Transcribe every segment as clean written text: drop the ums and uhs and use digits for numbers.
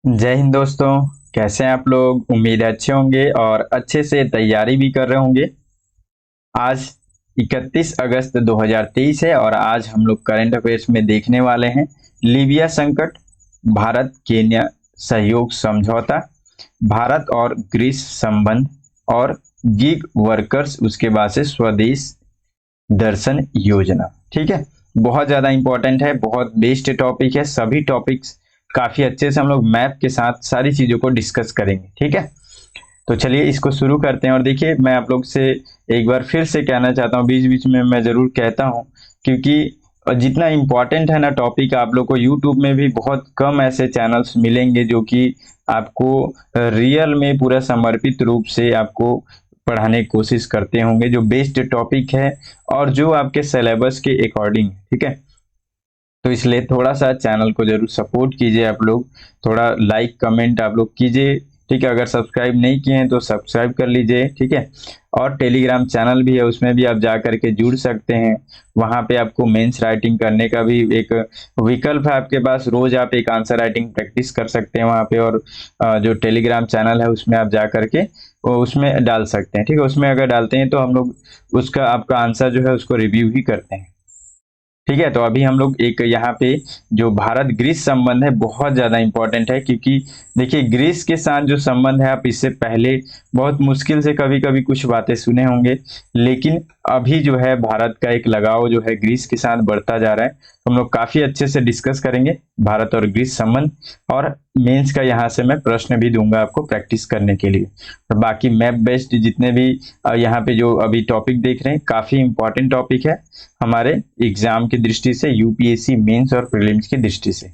जय हिंद दोस्तों। कैसे हैं आप लोग? उम्मीद है अच्छे होंगे और अच्छे से तैयारी भी कर रहे होंगे। आज 31 अगस्त 2023 है और आज हम लोग करंट अफेयर्स में देखने वाले हैं लीबिया संकट, भारत केन्या सहयोग समझौता, भारत और ग्रीस संबंध और गिग वर्कर्स, उसके बाद से स्वदेश दर्शन योजना। ठीक है, बहुत ज्यादा इंपॉर्टेंट है, बहुत बेस्ट टॉपिक है। सभी टॉपिक्स काफी अच्छे से हम लोग मैप के साथ सारी चीजों को डिस्कस करेंगे। ठीक है, तो चलिए इसको शुरू करते हैं। और देखिए, मैं आप लोग से एक बार फिर से कहना चाहता हूँ, बीच बीच में मैं जरूर कहता हूँ, क्योंकि जितना इम्पोर्टेंट है ना टॉपिक, आप लोग को यूट्यूब में भी बहुत कम ऐसे चैनल्स मिलेंगे जो कि आपको रियल में पूरा समर्पित रूप से आपको पढ़ाने की कोशिश करते होंगे, जो बेस्ड टॉपिक है और जो आपके सिलेबस के अकॉर्डिंग। ठीक है, तो इसलिए थोड़ा सा चैनल को जरूर सपोर्ट कीजिए आप लोग, थोड़ा लाइक कमेंट आप लोग कीजिए। ठीक है, अगर सब्सक्राइब नहीं किए हैं तो सब्सक्राइब कर लीजिए। ठीक है, और टेलीग्राम चैनल भी है, उसमें भी आप जा करके जुड़ सकते हैं। वहां पे आपको मेंस राइटिंग करने का भी एक विकल्प है आपके पास। रोज आप एक आंसर राइटिंग प्रैक्टिस कर सकते हैं वहां पे। और जो टेलीग्राम चैनल है उसमें आप जा करके वो उसमें डाल सकते हैं। ठीक है, उसमें अगर डालते हैं तो हम लोग उसका आपका आंसर जो है उसको रिव्यू भी करते हैं। ठीक है, तो अभी हम लोग एक यहाँ पे जो भारत ग्रीस संबंध है बहुत ज्यादा इंपॉर्टेंट है, क्योंकि देखिए ग्रीस के साथ जो संबंध है, आप इससे पहले बहुत मुश्किल से कभी कभी कुछ बातें सुने होंगे, लेकिन अभी जो है भारत का एक लगाव जो है ग्रीस के साथ बढ़ता जा रहा है। तो हम लोग काफी अच्छे से डिस्कस करेंगे भारत और ग्रीस संबंध। और मेंस का यहाँ से मैं प्रश्न भी दूंगा आपको प्रैक्टिस करने के लिए। और बाकी मैप बेस्ड जितने भी यहाँ पे जो अभी टॉपिक देख रहे हैं, काफी इंपॉर्टेंट टॉपिक है हमारे एग्जाम की दृष्टि से, यूपीएससी मेंस और प्रीलिम्स की दृष्टि से।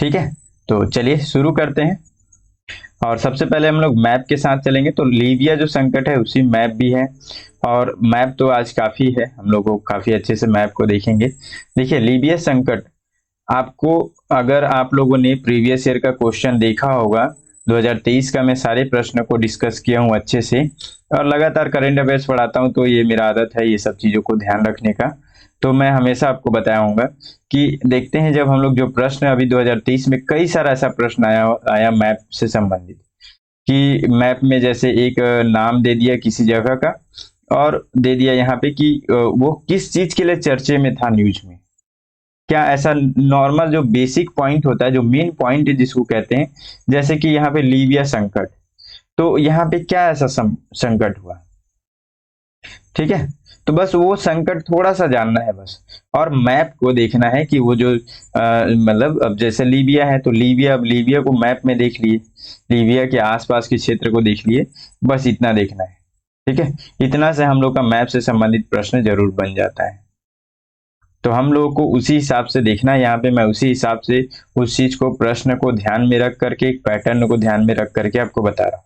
ठीक है, तो चलिए शुरू करते हैं। और सबसे पहले हम लोग मैप के साथ चलेंगे। तो लीबिया जो संकट है उसी मैप भी है, और मैप तो आज काफी है, हम लोग को काफी अच्छे से मैप को देखेंगे। देखिए लीबिया संकट, आपको अगर आप लोगों ने प्रीवियस ईयर का क्वेश्चन देखा होगा 2023 का, मैं सारे प्रश्नों को डिस्कस किया हूँ अच्छे से। और लगातार करंट अफेयर्स पढ़ाता हूँ, तो ये मेरा आदत है ये सब चीजों को ध्यान रखने का। तो मैं हमेशा आपको बताया हूँगा कि देखते हैं, जब हम लोग जो प्रश्न अभी 2023 में कई सारा ऐसा प्रश्न आया आया मैप से संबंधित, कि मैप में जैसे एक नाम दे दिया किसी जगह का, और दे दिया यहाँ पे कि वो किस चीज के लिए चर्चे में था न्यूज में। क्या ऐसा नॉर्मल जो बेसिक पॉइंट होता है, जो मेन पॉइंट है जिसको कहते हैं, जैसे कि यहाँ पे लीबिया संकट, तो यहाँ पे क्या ऐसा संकट हुआ। ठीक है, तो बस वो संकट थोड़ा सा जानना है बस। और मैप को देखना है कि वो जो मतलब अब जैसे लीबिया है, तो लीबिया, अब लीबिया को मैप में देख लिए, लीबिया के आसपास के क्षेत्र को देख लिए, बस इतना देखना है। ठीक है, इतना से हम लोग का मैप से संबंधित प्रश्न जरूर बन जाता है। तो हम लोगों को उसी हिसाब से देखना है। यहाँ पे मैं उसी हिसाब से उस चीज को, प्रश्न को ध्यान में रख करके, एक पैटर्न को ध्यान में रख करके आपको बता रहा हूँ।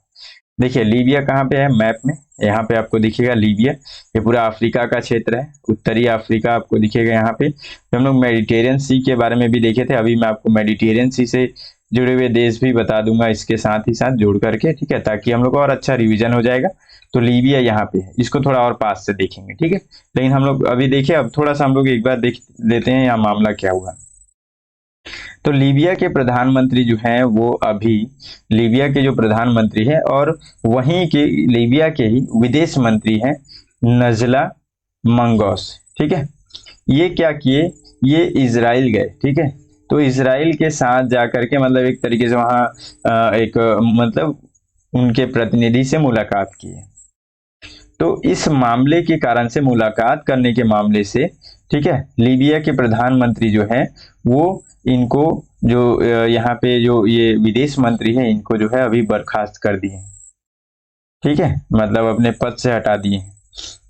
देखिए लीबिया कहाँ पे है मैप में, यहाँ पे आपको दिखेगा लीबिया। ये पूरा अफ्रीका का क्षेत्र है, उत्तरी अफ्रीका आपको दिखेगा यहाँ पे। तो हम लोग मेडिटेरियन सी के बारे में भी देखे थे, अभी मैं आपको मेडिटेरियन सी से जुड़े हुए देश भी बता दूंगा इसके साथ ही साथ जोड़ करके। ठीक है, ताकि हम लोग को और अच्छा रिवीजन हो जाएगा। तो लीबिया यहाँ पे है, इसको थोड़ा और पास से देखेंगे। ठीक है, लेकिन हम लोग अभी देखिए, अब थोड़ा सा हम लोग एक बार देख लेते हैं यहाँ मामला क्या हुआ। तो लीबिया के प्रधानमंत्री जो हैं वो अभी, लीबिया के जो प्रधानमंत्री हैं और वहीं के लीबिया के ही विदेश मंत्री हैं, नजला मंगोस। ठीक है, ये क्या किए, ये इजराइल गए। ठीक है, तो इजराइल के साथ जाकर के, मतलब एक तरीके से वहाँ एक मतलब उनके प्रतिनिधि से मुलाकात की है। तो इस मामले के कारण से, मुलाकात करने के मामले से, ठीक है, लीबिया के प्रधानमंत्री जो है वो इनको, जो यहाँ पे जो ये विदेश मंत्री है, इनको जो है अभी बर्खास्त कर दिए हैं। ठीक है, मतलब अपने पद से हटा दिए हैं।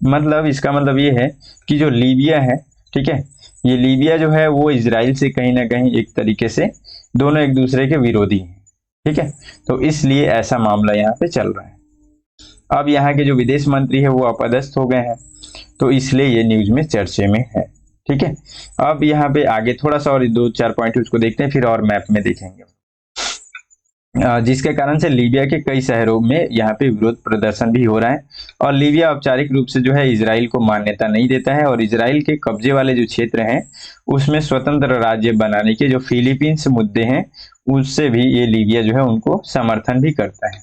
मतलब इसका मतलब ये है कि जो लीबिया है, ठीक है, ये लीबिया जो है वो इजराइल से कहीं ना कहीं एक तरीके से दोनों एक दूसरे के विरोधी हैं। ठीक है, तो इसलिए ऐसा मामला यहाँ पे चल रहा है। अब यहाँ के जो विदेश मंत्री है वो अपदस्थ हो गए हैं, तो इसलिए ये न्यूज में चर्चे में है। ठीक है, अब यहाँ पे आगे थोड़ा सा और दो चार पॉइंट उसको देखते हैं, फिर और मैप में देखेंगे। जिसके कारण से लीबिया के कई शहरों में यहाँ पे विरोध प्रदर्शन भी हो रहा है। और लीबिया औपचारिक रूप से जो है इजराइल को मान्यता नहीं देता है, और इजराइल के कब्जे वाले जो क्षेत्र हैं उसमें स्वतंत्र राज्य बनाने के जो फिलीपींस मुद्दे हैं उससे भी ये लीबिया जो है उनको समर्थन भी करता है।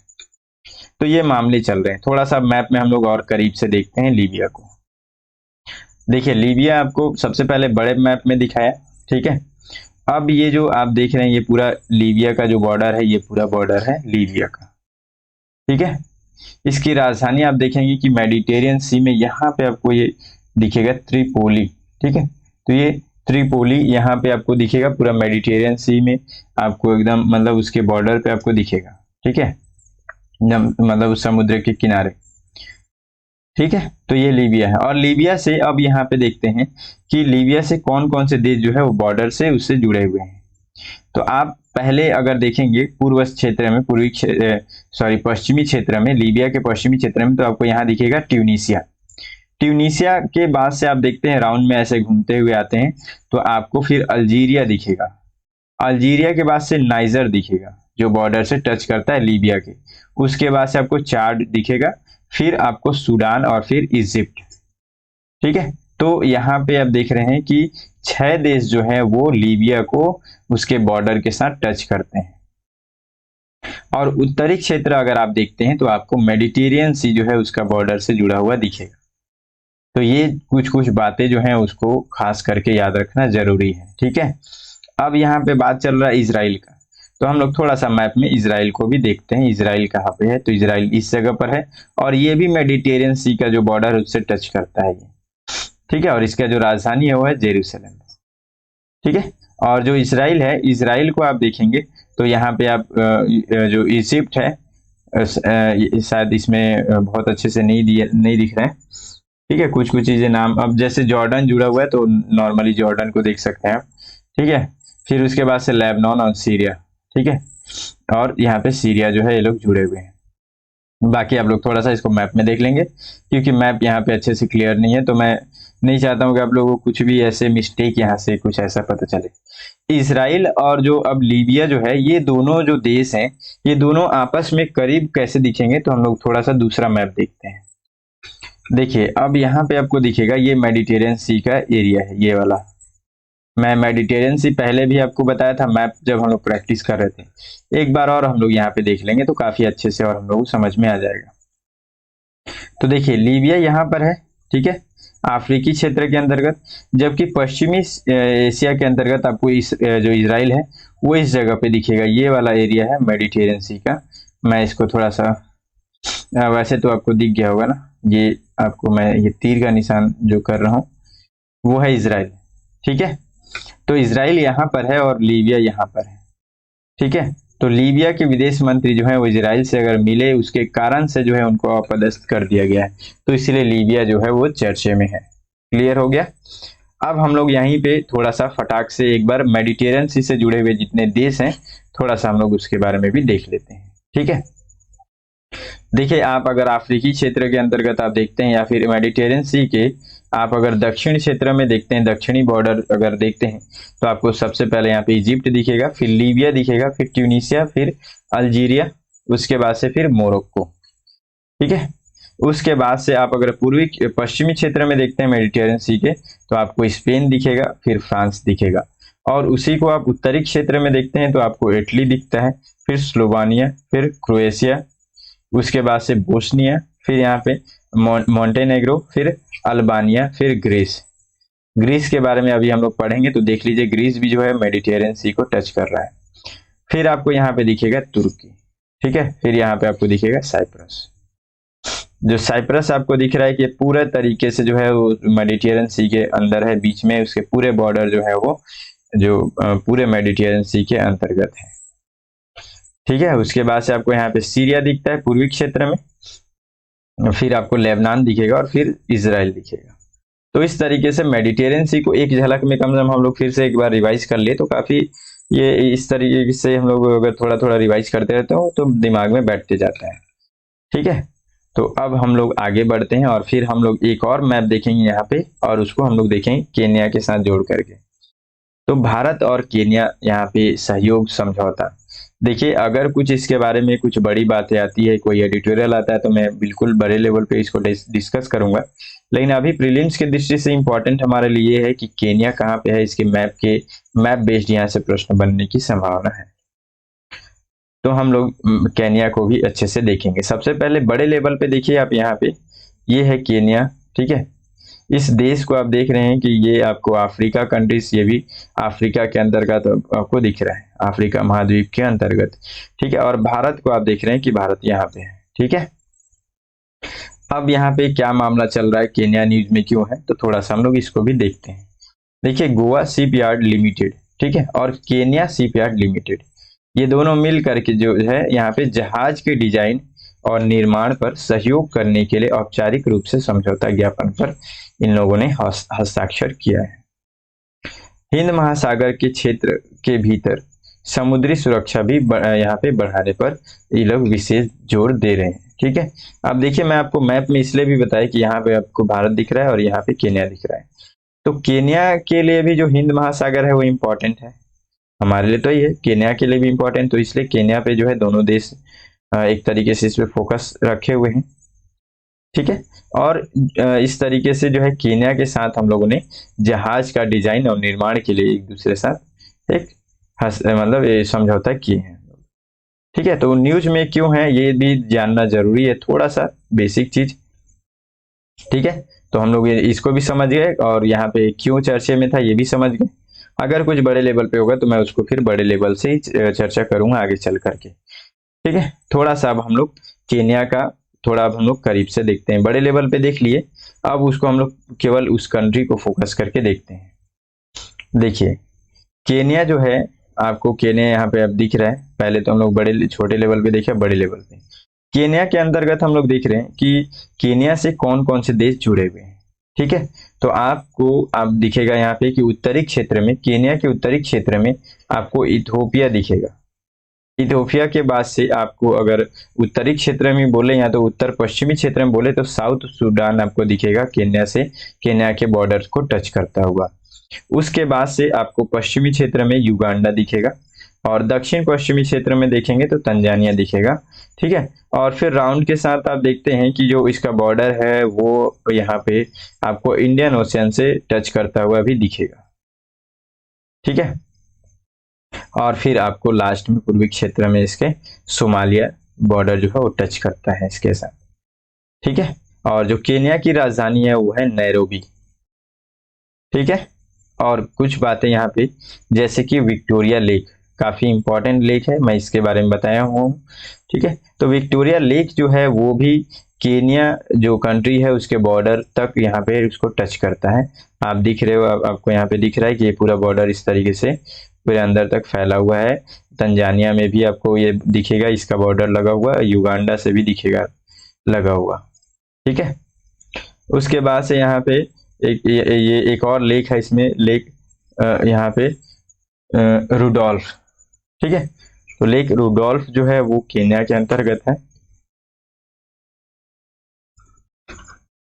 तो ये मामले चल रहे हैं। थोड़ा सा मैप में हम लोग और करीब से देखते हैं लीबिया को। देखिए लीबिया आपको सबसे पहले बड़े मैप में दिखाया, ठीक है। अब ये जो आप देख रहे हैं ये पूरा लीबिया का जो बॉर्डर है, ये पूरा बॉर्डर है लीबिया का, ठीक है। इसकी राजधानी आप देखेंगे कि मेडिटेरियन सी में यहाँ पे आपको ये दिखेगा त्रिपोली, ठीक है। तो ये त्रिपोली यहाँ पे आपको दिखेगा पूरा मेडिटेरियन सी में, आपको एकदम मतलब उसके बॉर्डर पे आपको दिखेगा, ठीक है, मतलब उस समुद्र के किनारे, ठीक है। तो ये लीबिया है। और लीबिया से अब यहाँ पे देखते हैं कि लीबिया से कौन कौन से देश जो है वो बॉर्डर से उससे जुड़े हुए हैं। तो आप पहले अगर देखेंगे पूर्व क्षेत्र में, पश्चिमी क्षेत्र में, लीबिया के पश्चिमी क्षेत्र में, तो आपको यहाँ दिखेगा ट्यूनीसिया। ट्यूनीसिया के बाद से आप देखते हैं राउंड में ऐसे घूमते हुए आते हैं तो आपको फिर अल्जीरिया दिखेगा। अल्जीरिया के बाद से नाइजर दिखेगा जो बॉर्डर से टच करता है लीबिया के। उसके बाद से आपको चाड दिखेगा, फिर आपको सूडान और फिर इजिप्ट, ठीक है। तो यहाँ पे आप देख रहे हैं कि 6 देश जो है वो लीबिया को उसके बॉर्डर के साथ टच करते हैं। और उत्तरी क्षेत्र अगर आप देखते हैं तो आपको मेडिटेरियन सी जो है उसका बॉर्डर से जुड़ा हुआ दिखेगा। तो ये कुछ कुछ बातें जो हैं उसको खास करके याद रखना जरूरी है, ठीक है। अब यहाँ पे बात चल रहा है इजराइल का, तो हम लोग थोड़ा सा मैप में इजराइल को भी देखते हैं। इजराइल कहाँ पे है, तो इजराइल इस जगह पर है, और ये भी मेडिटेरियन सी का जो बॉर्डर है उससे टच करता है ये, ठीक है। और इसका जो राजधानी है वो है जेरूसलम, ठीक है। और जो इजराइल है, इजराइल को आप देखेंगे तो यहाँ पे आप जो इजिप्ट है, शायद इसमें बहुत अच्छे से नहीं दिख रहा है, ठीक है। कुछ कुछ चीजें नाम, अब जैसे जॉर्डन जुड़ा हुआ है तो नॉर्मली जॉर्डन को देख सकते हैं आप, ठीक है। फिर उसके बाद से लेबनान और सीरिया, ठीक है। और यहाँ पे सीरिया जो है ये लोग जुड़े हुए हैं। बाकी आप लोग थोड़ा सा इसको मैप में देख लेंगे, क्योंकि मैप यहाँ पे अच्छे से क्लियर नहीं है, तो मैं नहीं चाहता हूँ कि आप लोगों को कुछ भी ऐसे मिस्टेक यहाँ से कुछ ऐसा पता चले। इजराइल और जो अब लीबिया जो है, ये दोनों जो देश हैं ये दोनों आपस में करीब कैसे दिखेंगे, तो हम लोग थोड़ा सा दूसरा मैप देखते हैं। देखिए अब यहाँ पे आपको दिखेगा ये मेडिटेरियन सी का एरिया है, ये वाला। मैं मेडिटेरियन सी पहले भी आपको बताया था मैप जब हम लोग प्रैक्टिस कर रहे थे। एक बार और हम लोग यहाँ पे देख लेंगे तो काफी अच्छे से और हम लोग समझ में आ जाएगा। तो देखिए लीबिया यहाँ पर है, ठीक है, अफ्रीकी क्षेत्र के अंतर्गत, जबकि पश्चिमी एशिया के अंतर्गत आपको जो इजराइल है वो इस जगह पे दिखेगा। ये वाला एरिया है मेडिटेरियन सी का। मैं इसको थोड़ा सा वैसे तो आपको दिख गया होगा ना, ये आपको मैं ये तीर का निशान जो कर रहा हूँ वो है इजराइल, ठीक है। तो इजराइल यहाँ पर है और लीबिया यहाँ पर है, ठीक है। तो लीबिया के विदेश मंत्री जो है वो इजराइल से अगर मिले उसके कारण से जो है उनको अपदस्थ कर दिया गया है, तो इसलिए लीबिया जो है वो चर्चे में है। क्लियर हो गया। अब हम लोग यहीं पे थोड़ा सा फटाक से एक बार मेडिटेरियन सी से जुड़े हुए जितने देश हैं थोड़ा सा हम लोग उसके बारे में भी देख लेते हैं, ठीक है। देखिए आप अगर अफ्रीकी क्षेत्र के अंतर्गत आप देखते हैं या फिर मेडिटेरियन सी के आप अगर दक्षिण क्षेत्र में देखते हैं, दक्षिणी बॉर्डर अगर देखते हैं, तो आपको सबसे पहले यहाँ पे इजिप्ट दिखेगा, फिर लीबिया दिखेगा, फिर ट्यूनीसिया, फिर अल्जीरिया, उसके बाद से फिर मोरक्को, ठीक है। उसके बाद से आप अगर पूर्वी पश्चिमी क्षेत्र में देखते हैं मेडिटेरियन सी के, तो आपको स्पेन दिखेगा, फिर फ्रांस दिखेगा। और उसी को आप उत्तरी क्षेत्र में देखते हैं तो आपको इटली दिखता है, फिर स्लोवानिया, फिर क्रोएशिया, उसके बाद से बोस्निया, फिर यहाँ पे मोंटेनेग्रो, फिर अल्बानिया, फिर ग्रीस। ग्रीस के बारे में अभी हम लोग पढ़ेंगे, तो देख लीजिए ग्रीस भी जो है मेडिटेरियन सी को टच कर रहा है। फिर आपको यहाँ पे दिखेगा तुर्की, ठीक है। फिर यहाँ पे आपको दिखेगा साइप्रस। जो साइप्रस आपको दिख रहा है कि पूरे तरीके से जो है वो मेडिटेरियन सी के अंदर है, बीच में उसके पूरे बॉर्डर जो है वो जो पूरे मेडिटेरियन सी के अंतर्गत है, ठीक है। उसके बाद से आपको यहाँ पे सीरिया दिखता है पूर्वी क्षेत्र में, फिर आपको लेबनान दिखेगा और फिर इजराइल दिखेगा। तो इस तरीके से मेडिटेरियन सी को एक झलक में कम से कम हम लोग फिर से एक बार रिवाइज कर ले तो काफी, ये इस तरीके से हम लोग अगर थोड़ा थोड़ा रिवाइज करते रहते हो तो दिमाग में बैठते जाता है, ठीक है। तो अब हम लोग आगे बढ़ते हैं और फिर हम लोग एक और मैप देखेंगे यहाँ पे, और उसको हम लोग देखेंगे केन्या के साथ जोड़ करके। तो भारत और केन्या यहाँ पे सहयोग समझौता, देखिए, अगर कुछ इसके बारे में कुछ बड़ी बातें आती है, कोई एडिटोरियल आता है, तो मैं बिल्कुल बड़े लेवल पे इसको डिस्कस करूंगा। लेकिन अभी प्रीलिम्स की दृष्टि से इम्पोर्टेंट हमारे लिए है कि केन्या कहाँ पे है, इसके मैप बेस्ड यहाँ से प्रश्न बनने की संभावना है। तो हम लोग केन्या को भी अच्छे से देखेंगे। सबसे पहले बड़े लेवल पे देखिए आप यहाँ पे, ये है केन्या, ठीक है। इस देश को आप देख रहे हैं कि ये आपको अफ्रीका कंट्रीज, ये भी अफ्रीका के अंतर्गत आपको दिख रहा है, अफ्रीका महाद्वीप के अंतर्गत, ठीक है। और भारत को आप देख रहे हैं कि भारत यहाँ पे है, ठीक है। अब यहाँ पे क्या मामला चल रहा है, केन्या न्यूज में क्यों है, तो थोड़ा सा हम लोग इसको भी देखते हैं। देखिए, गोवा शिपयार्ड लिमिटेड, ठीक है, और केन्या शिपयार्ड लिमिटेड, ये दोनों मिल करके जो है यहाँ पे जहाज के डिजाइन और निर्माण पर सहयोग करने के लिए औपचारिक रूप से समझौता ज्ञापन पर इन लोगों ने हस्ताक्षर किया है। हिंद महासागर के क्षेत्र के भीतर समुद्री सुरक्षा भी यहाँ पे बढ़ाने पर ये लोग विशेष जोर दे रहे हैं, ठीक है। अब देखिए, मैं आपको मैप में इसलिए भी बताया कि यहाँ पे आपको भारत दिख रहा है और यहाँ पे केन्या दिख रहा है। तो केन्या के लिए भी जो हिंद महासागर है वो इम्पोर्टेंट है, हमारे लिए तो ये है, केन्या के लिए भी इम्पोर्टेंट। तो इसलिए केन्या पे जो है दोनों देश एक तरीके से इस पे फोकस रखे हुए हैं, ठीक है। और इस तरीके से जो है केन्या के साथ हम लोगों ने जहाज का डिजाइन और निर्माण के लिए एक दूसरे साथ एक मतलब ये समझौता किए हैं, ठीक है। तो न्यूज में क्यों है ये भी जानना जरूरी है, थोड़ा सा बेसिक चीज, ठीक है। तो हम लोग इसको भी समझ गए और यहाँ पे क्यों चर्चे में था ये भी समझ गए। अगर कुछ बड़े लेवल पे होगा तो मैं उसको फिर बड़े लेवल से ही चर्चा करूंगा आगे चल करके, ठीक है। थोड़ा सा अब हम लोग केन्या का थोड़ा अब हम लोग करीब से देखते हैं, बड़े लेवल पे देख लिए, अब उसको हम लोग केवल उस कंट्री को फोकस करके देखते हैं। देखिए, केन्या जो है, आपको केन्या यहाँ पे अब दिख रहा है। पहले तो हम लोग बड़े छोटे लेवल पे देखे, बड़े लेवल पे केन्या के अंतर्गत हम लोग देख रहे हैं कि केन्या से कौन कौन से देश जुड़े हुए हैं, ठीक है। तो आपको आप दिखेगा यहाँ पे कि उत्तरी क्षेत्र में, केन्या के उत्तरी क्षेत्र में आपको इथोपिया दिखेगा। इथोपिया के बाद से आपको अगर उत्तरी क्षेत्र में बोले या तो उत्तर पश्चिमी क्षेत्र में बोले तो साउथ सूडान आपको दिखेगा, केन्या से, केन्या के बॉर्डर को टच करता हुआ। उसके बाद से आपको पश्चिमी क्षेत्र में युगांडा दिखेगा और दक्षिण पश्चिमी क्षेत्र में देखेंगे तो तंजानिया दिखेगा, ठीक है। और फिर राउंड के साथ आप देखते हैं कि जो इसका बॉर्डर है वो यहाँ पे आपको इंडियन ओशियन से टच करता हुआ भी दिखेगा, ठीक है। और फिर आपको लास्ट में पूर्वी क्षेत्र में इसके सोमालिया बॉर्डर जो है वो टच करता है इसके साथ, ठीक है। और जो केन्या की राजधानी है वो है नैरोबी, ठीक है। और कुछ बातें यहाँ पे, जैसे कि विक्टोरिया लेक, काफी इंपॉर्टेंट लेक है, मैं इसके बारे में बताया हूँ, ठीक है। तो विक्टोरिया लेक जो है वो भी केन्या जो कंट्री है उसके बॉर्डर तक यहाँ पे उसको टच करता है। आप दिख रहे हो, आपको यहाँ पे दिख रहा है कि ये पूरा बॉर्डर इस तरीके से पूरे अंदर तक फैला हुआ है। तंजानिया में भी आपको ये दिखेगा, इसका बॉर्डर लगा हुआ, युगांडा से भी दिखेगा लगा हुआ, ठीक है। उसके बाद से यहाँ पे ये एक और लेक है, इसमें लेक यहाँ पे रुडोल्फ, ठीक है। तो लेक रुडोल्फ जो है वो केन्या के अंतर्गत है,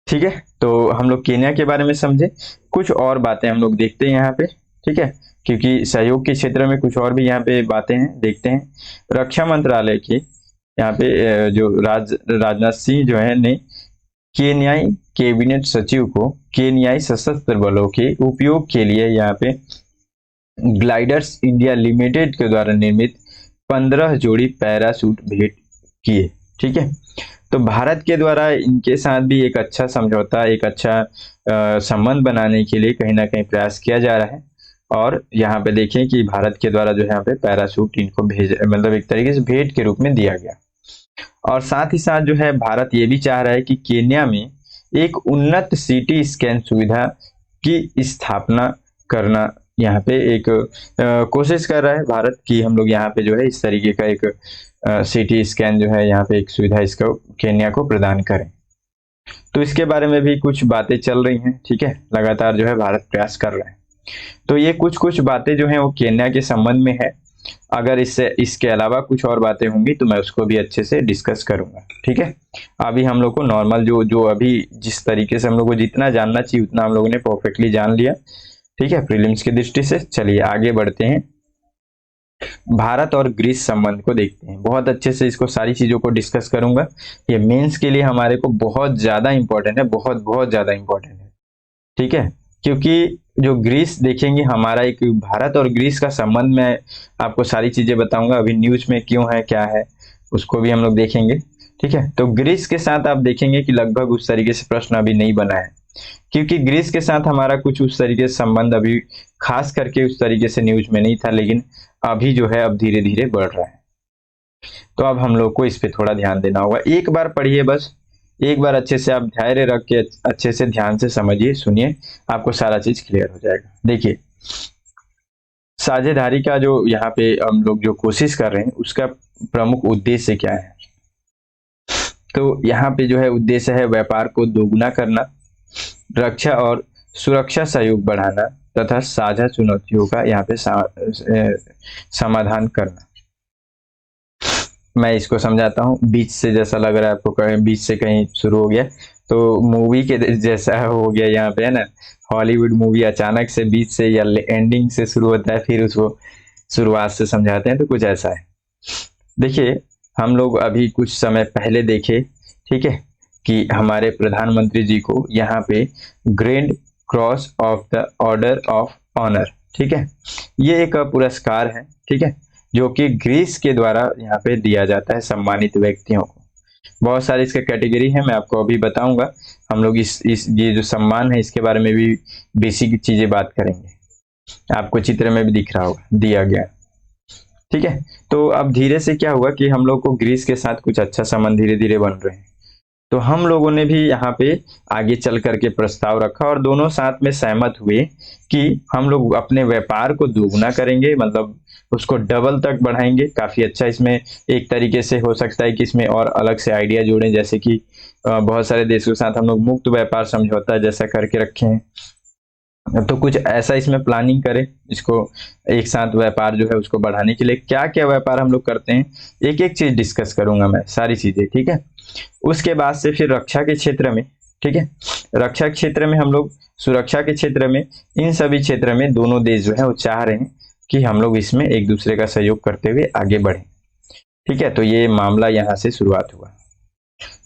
ठीक है। तो हम लोग केन्या के बारे में समझे, कुछ और बातें हम लोग देखते हैं यहाँ पे, ठीक है, क्योंकि सहयोग के क्षेत्र में कुछ और भी यहाँ पे बातें हैं, देखते हैं। रक्षा मंत्रालय के यहाँ पे जो राजनाथ सिंह जो है ने केन्याई कैबिनेट सचिव को केन्याई सशस्त्र बलों के उपयोग के लिए यहाँ पे ग्लाइडर्स इंडिया लिमिटेड के द्वारा निर्मित 15 जोड़ी पैराशूट भेंट किए, ठीक है। तो भारत के द्वारा इनके साथ भी एक अच्छा समझौता, एक अच्छा संबंध बनाने के लिए कहीं ना कहीं प्रयास किया जा रहा है। और यहाँ पे देखें कि भारत के द्वारा जो है यहाँ पे पैराशूट इनको भेज मतलब एक तरीके से भेंट के रूप में दिया गया। और साथ ही साथ जो है भारत ये भी चाह रहा है कि केन्या में एक उन्नत सीटी स्कैन सुविधा की स्थापना करना, यहाँ पे एक कोशिश कर रहा है भारत कि हम लोग यहाँ पे जो है इस तरीके का एक सीटी स्कैन जो है यहाँ पे एक सुविधा इसको केन्या को प्रदान करें। तो इसके बारे में भी कुछ बातें चल रही हैं, ठीक है, लगातार जो है भारत प्रयास कर रहा है। तो ये कुछ कुछ बातें जो हैं वो केन्या के संबंध में है। अगर इसके अलावा कुछ और बातें होंगी तो मैं उसको भी अच्छे से डिस्कस करूंगा, ठीक है। अभी हम लोग को नॉर्मल जो अभी जिस तरीके से हम लोग को जितना जानना चाहिए उतना हम लोगों ने परफेक्टली जान लिया, ठीक है, प्रीलिम्स की दृष्टि से। चलिए आगे बढ़ते हैं। भारत और ग्रीस संबंध को देखते हैं। बहुत अच्छे से इसको सारी चीजों को डिस्कस करूंगा। ये मेंस के लिए हमारे को बहुत ज्यादा इंपॉर्टेंट है, बहुत बहुत ज्यादा इंपॉर्टेंट है। ठीक है, क्योंकि जो ग्रीस देखेंगे हमारा एक भारत और ग्रीस का संबंध में आपको सारी चीजें बताऊंगा। अभी न्यूज में क्यों है क्या है उसको भी हम लोग देखेंगे। ठीक है, तो ग्रीस के साथ आप देखेंगे कि लगभग उस तरीके से प्रश्न अभी नहीं बना है, क्योंकि ग्रीस के साथ हमारा कुछ उस तरीके से संबंध अभी खास करके उस तरीके से न्यूज में नहीं था, लेकिन अभी जो है अब धीरे धीरे बढ़ रहा है। तो अब हम लोग को इस पे थोड़ा ध्यान देना होगा। एक बार पढ़िए बस, एक बार अच्छे से आप धैर्य रख के अच्छे से ध्यान से समझिए, सुनिए, आपको सारा चीज क्लियर हो जाएगा। देखिए, साझेदारी का जो यहाँ पे हम लोग जो कोशिश कर रहे हैं उसका प्रमुख उद्देश्य क्या है। तो यहाँ पे जो है उद्देश्य है व्यापार को दोगुना करना, रक्षा और सुरक्षा सहयोग बढ़ाना तथा साझा चुनौतियों का यहाँ पे समाधान करना। मैं इसको समझाता हूँ। बीच से जैसा लग रहा है आपको, कहीं बीच से कहीं शुरू हो गया तो मूवी के जैसा हो गया यहाँ पे, है ना। हॉलीवुड मूवी अचानक से बीच से या एंडिंग से शुरू होता है, फिर उसको शुरुआत से समझाते हैं, तो कुछ ऐसा है। देखिए, हम लोग अभी कुछ समय पहले देखे, ठीक है, कि हमारे प्रधानमंत्री जी को यहाँ पे grand cross of the order of honour, ठीक है, ये एक पुरस्कार है, ठीक है, जो कि ग्रीस के द्वारा यहाँ पे दिया जाता है सम्मानित व्यक्तियों को। बहुत सारे इसके कैटेगरी है, मैं आपको अभी बताऊंगा। हम लोग इस ये जो सम्मान है इसके बारे में भी बेसिक चीजें बात करेंगे। आपको चित्र में भी दिख रहा होगा, दिया गया। ठीक है, तो अब धीरे से क्या हुआ कि हम लोग को ग्रीस के साथ कुछ अच्छा संबंध धीरे धीरे बन रहे हैं। तो हम लोगों ने भी यहाँ पे आगे चल करके प्रस्ताव रखा और दोनों साथ में सहमत हुए कि हम लोग अपने व्यापार को दोगुना करेंगे, मतलब उसको डबल तक बढ़ाएंगे। काफी अच्छा इसमें एक तरीके से हो सकता है कि इसमें और अलग से आइडिया जोड़ें, जैसे कि बहुत सारे देशों के साथ हम लोग मुक्त व्यापार समझौता जैसा करके रखे हैं, तो कुछ ऐसा इसमें प्लानिंग करें इसको एक साथ व्यापार जो है उसको बढ़ाने के लिए। क्या क्या व्यापार हम लोग करते हैं, एक एक चीज डिस्कस करूंगा मैं, सारी चीजें, ठीक है। उसके बाद से फिर रक्षा के क्षेत्र में, ठीक है, रक्षा क्षेत्र में हम लोग, सुरक्षा के क्षेत्र में, इन सभी क्षेत्र में दोनों देश जो है वो चाह रहे हैं कि हम लोग इसमें एक दूसरे का सहयोग करते हुए आगे बढ़े। ठीक है, तो ये मामला यहाँ से शुरुआत हुआ।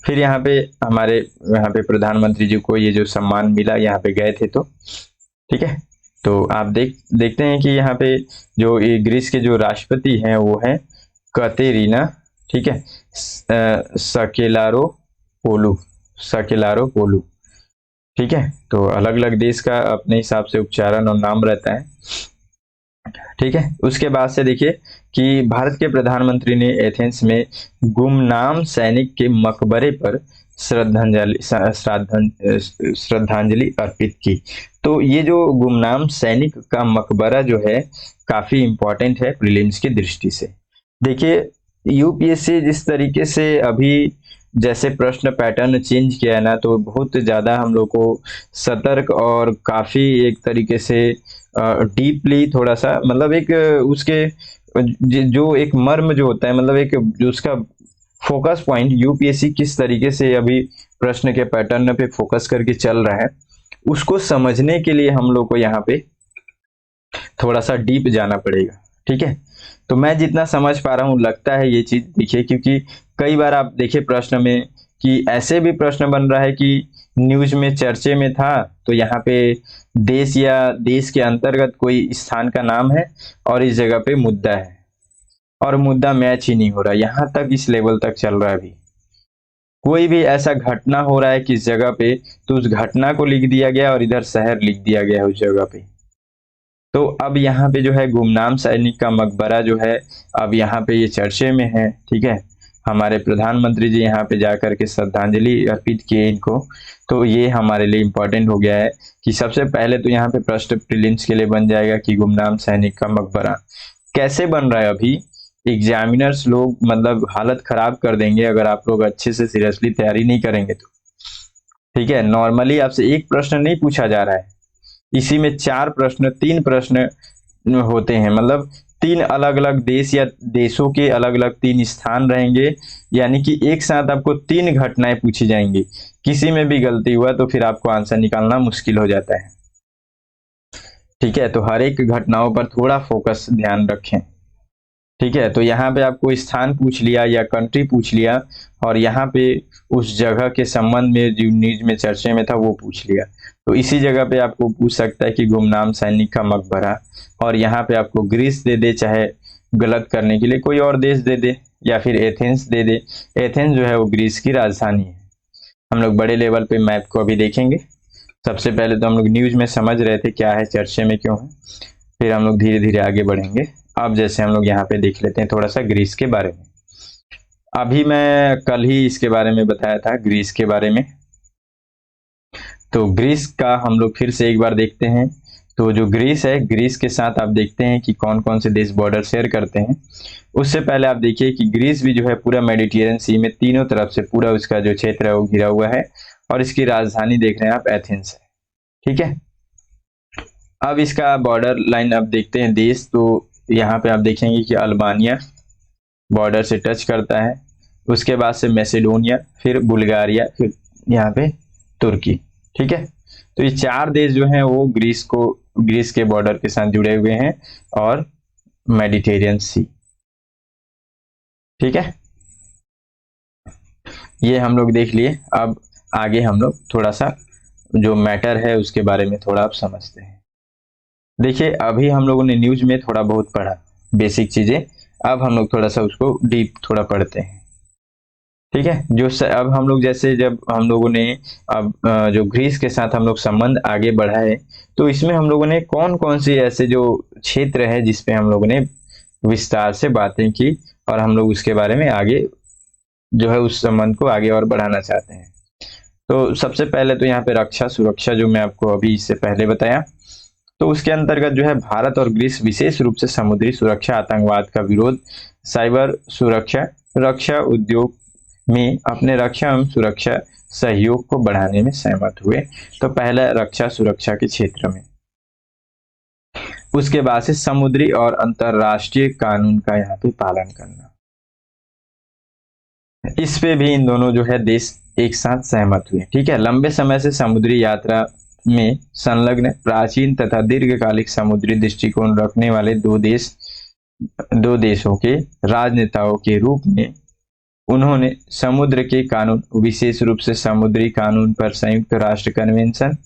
फिर यहाँ पे हमारे यहाँ पे प्रधानमंत्री जी को ये जो सम्मान मिला, यहाँ पे गए थे तो, ठीक है, तो आप देखते हैं कि यहाँ पे जो ये ग्रीस के जो राष्ट्रपति हैं वो है कतेरीना, ठीक है, सकेलारो पोलू, ठीक है। तो अलग अलग देश का अपने हिसाब से उच्चारण और नाम रहता है, ठीक है। उसके बाद से देखिए कि भारत के प्रधानमंत्री ने एथेंस में गुमनाम सैनिक के मकबरे पर श्रद्धांजलि अर्पित की। तो ये जो गुमनाम सैनिक का मकबरा जो है काफी इंपॉर्टेंट है प्रीलिम्स की दृष्टि से। देखिए, यूपीएससी जिस तरीके से अभी जैसे प्रश्न पैटर्न चेंज किया है ना, तो बहुत ज्यादा हम लोग को सतर्क और काफी एक तरीके से डीपली थोड़ा सा, मतलब एक उसके जो एक मर्म जो होता है, मतलब एक जो उसका फोकस पॉइंट, यूपीएससी किस तरीके से अभी प्रश्न के पैटर्न पे फोकस करके चल रहा है, उसको समझने के लिए हम लोग को यहाँ पे थोड़ा सा डीप जाना पड़ेगा। ठीक है, तो मैं जितना समझ पा रहा हूँ लगता है ये चीज देखिए, क्योंकि कई बार आप देखिए प्रश्न में कि ऐसे भी प्रश्न बन रहा है कि न्यूज में चर्चे में था, तो यहाँ पे देश या देश के अंतर्गत कोई स्थान का नाम है और इस जगह पे मुद्दा है और मुद्दा मैच ही नहीं हो रहा। यहाँ तक इस लेवल तक चल रहा है अभी। कोई भी ऐसा घटना हो रहा है किस जगह पे, तो उस घटना को लिख दिया गया और इधर शहर लिख दिया गया है उस जगह पे। तो अब यहाँ पे जो है गुमनाम सैनिक का मकबरा जो है अब यहाँ पे ये चर्चे में है। ठीक है, हमारे प्रधानमंत्री जी यहाँ पे जाकर के श्रद्धांजलि अर्पित किए इनको। तो ये हमारे लिए इम्पोर्टेंट हो गया है कि सबसे पहले तो यहाँ पे प्रश्न प्रीलिम्स के लिए बन जाएगा कि गुमनाम सैनिक का मकबरा कैसे बन रहा है। अभी एग्जामिनर्स लोग मतलब हालत खराब कर देंगे अगर आप लोग अच्छे से सीरियसली तैयारी नहीं करेंगे तो। ठीक है, नॉर्मली आपसे एक प्रश्न नहीं पूछा जा रहा है, इसी में 3 प्रश्न होते हैं, मतलब 3 अलग अलग देश या देशों के अलग अलग 3 स्थान रहेंगे, यानी कि एक साथ आपको 3 घटनाएं पूछी जाएंगी। किसी में भी गलती हुआ तो फिर आपको आंसर निकालना मुश्किल हो जाता है। ठीक है, तो हर एक घटनाओं पर थोड़ा फोकस ध्यान रखें। ठीक है, तो यहाँ पे आपको स्थान पूछ लिया या कंट्री पूछ लिया और यहाँ पे उस जगह के संबंध में जो न्यूज में चर्चे में था वो पूछ लिया। तो इसी जगह पे आपको पूछ सकता है कि गुमनाम सैनिक का मकबरा, और यहाँ पे आपको ग्रीस दे दे, चाहे गलत करने के लिए कोई और देश दे दे, या फिर एथेंस दे दे। एथेंस जो है वो ग्रीस की राजधानी है। हम लोग बड़े लेवल पे मैप को अभी देखेंगे। सबसे पहले तो हम लोग न्यूज में समझ रहे थे क्या है, चर्चे में क्यों है, फिर हम लोग धीरे धीरे आगे बढ़ेंगे। अब जैसे हम लोग यहाँ पे देख लेते हैं थोड़ा सा ग्रीस के बारे में। अभी मैं कल ही इसके बारे में बताया था, ग्रीस के बारे में। तो ग्रीस का हम लोग फिर से एक बार देखते हैं। तो जो ग्रीस है, ग्रीस के साथ आप देखते हैं कि कौन कौन से देश बॉर्डर शेयर करते हैं। उससे पहले आप देखिए कि ग्रीस भी जो है पूरा मेडिटेरियन सी में तीनों तरफ से पूरा उसका जो क्षेत्र है वो घिरा हुआ है, और इसकी राजधानी देख रहे हैं आप, एथेंस है। ठीक है, अब इसका बॉर्डर लाइन आप देखते हैं देश। तो यहाँ पे आप देखेंगे कि अल्बानिया बॉर्डर से टच करता है, उसके बाद से मैसेडोनिया, फिर बुल्गारिया, फिर यहाँ पे तुर्की। ठीक है, तो ये चार देश जो हैं वो ग्रीस के बॉर्डर के साथ जुड़े हुए हैं, और मेडिटेरियन सी। ठीक है, ये हम लोग देख लिए। अब आगे हम लोग थोड़ा सा जो मैटर है उसके बारे में थोड़ा आप समझते हैं। देखिए, अभी हम लोगों ने न्यूज में थोड़ा बहुत पढ़ा बेसिक चीजें, अब हम लोग थोड़ा सा उसको डीप थोड़ा पढ़ते हैं। ठीक है, अब हम लोग जैसे जब हम लोगों ने अब जो ग्रीस के साथ हम लोग संबंध आगे बढ़ाए, तो इसमें हम लोगों ने कौन कौन से ऐसे जो क्षेत्र है जिसपे हम लोगों ने विस्तार से बातें की, और हम लोग उसके बारे में आगे जो है उस संबंध को आगे और बढ़ाना चाहते हैं। तो सबसे पहले तो यहाँ पे रक्षा सुरक्षा, जो मैं आपको अभी इससे पहले बताया, तो उसके अंतर्गत जो है भारत और ग्रीस विशेष रूप से समुद्री सुरक्षा, आतंकवाद का विरोध, साइबर सुरक्षा, रक्षा उद्योग में अपने रक्षा एवं सुरक्षा सहयोग को बढ़ाने में सहमत हुए। तो पहला रक्षा सुरक्षा के क्षेत्र में, उसके बाद से समुद्री और अंतरराष्ट्रीय कानून का यहाँ पे पालन करना, इस पे भी इन दोनों जो है देश एक साथ सहमत हुए। ठीक है, लंबे समय से समुद्री यात्रा में संलग्न, प्राचीन तथा दीर्घकालिक समुद्री दृष्टिकोण रखने वाले दो देशों के राजनेताओं के रूप में उन्होंने समुद्र के कानून, विशेष रूप से समुद्री कानून पर संयुक्त राष्ट्र कन्वेंशन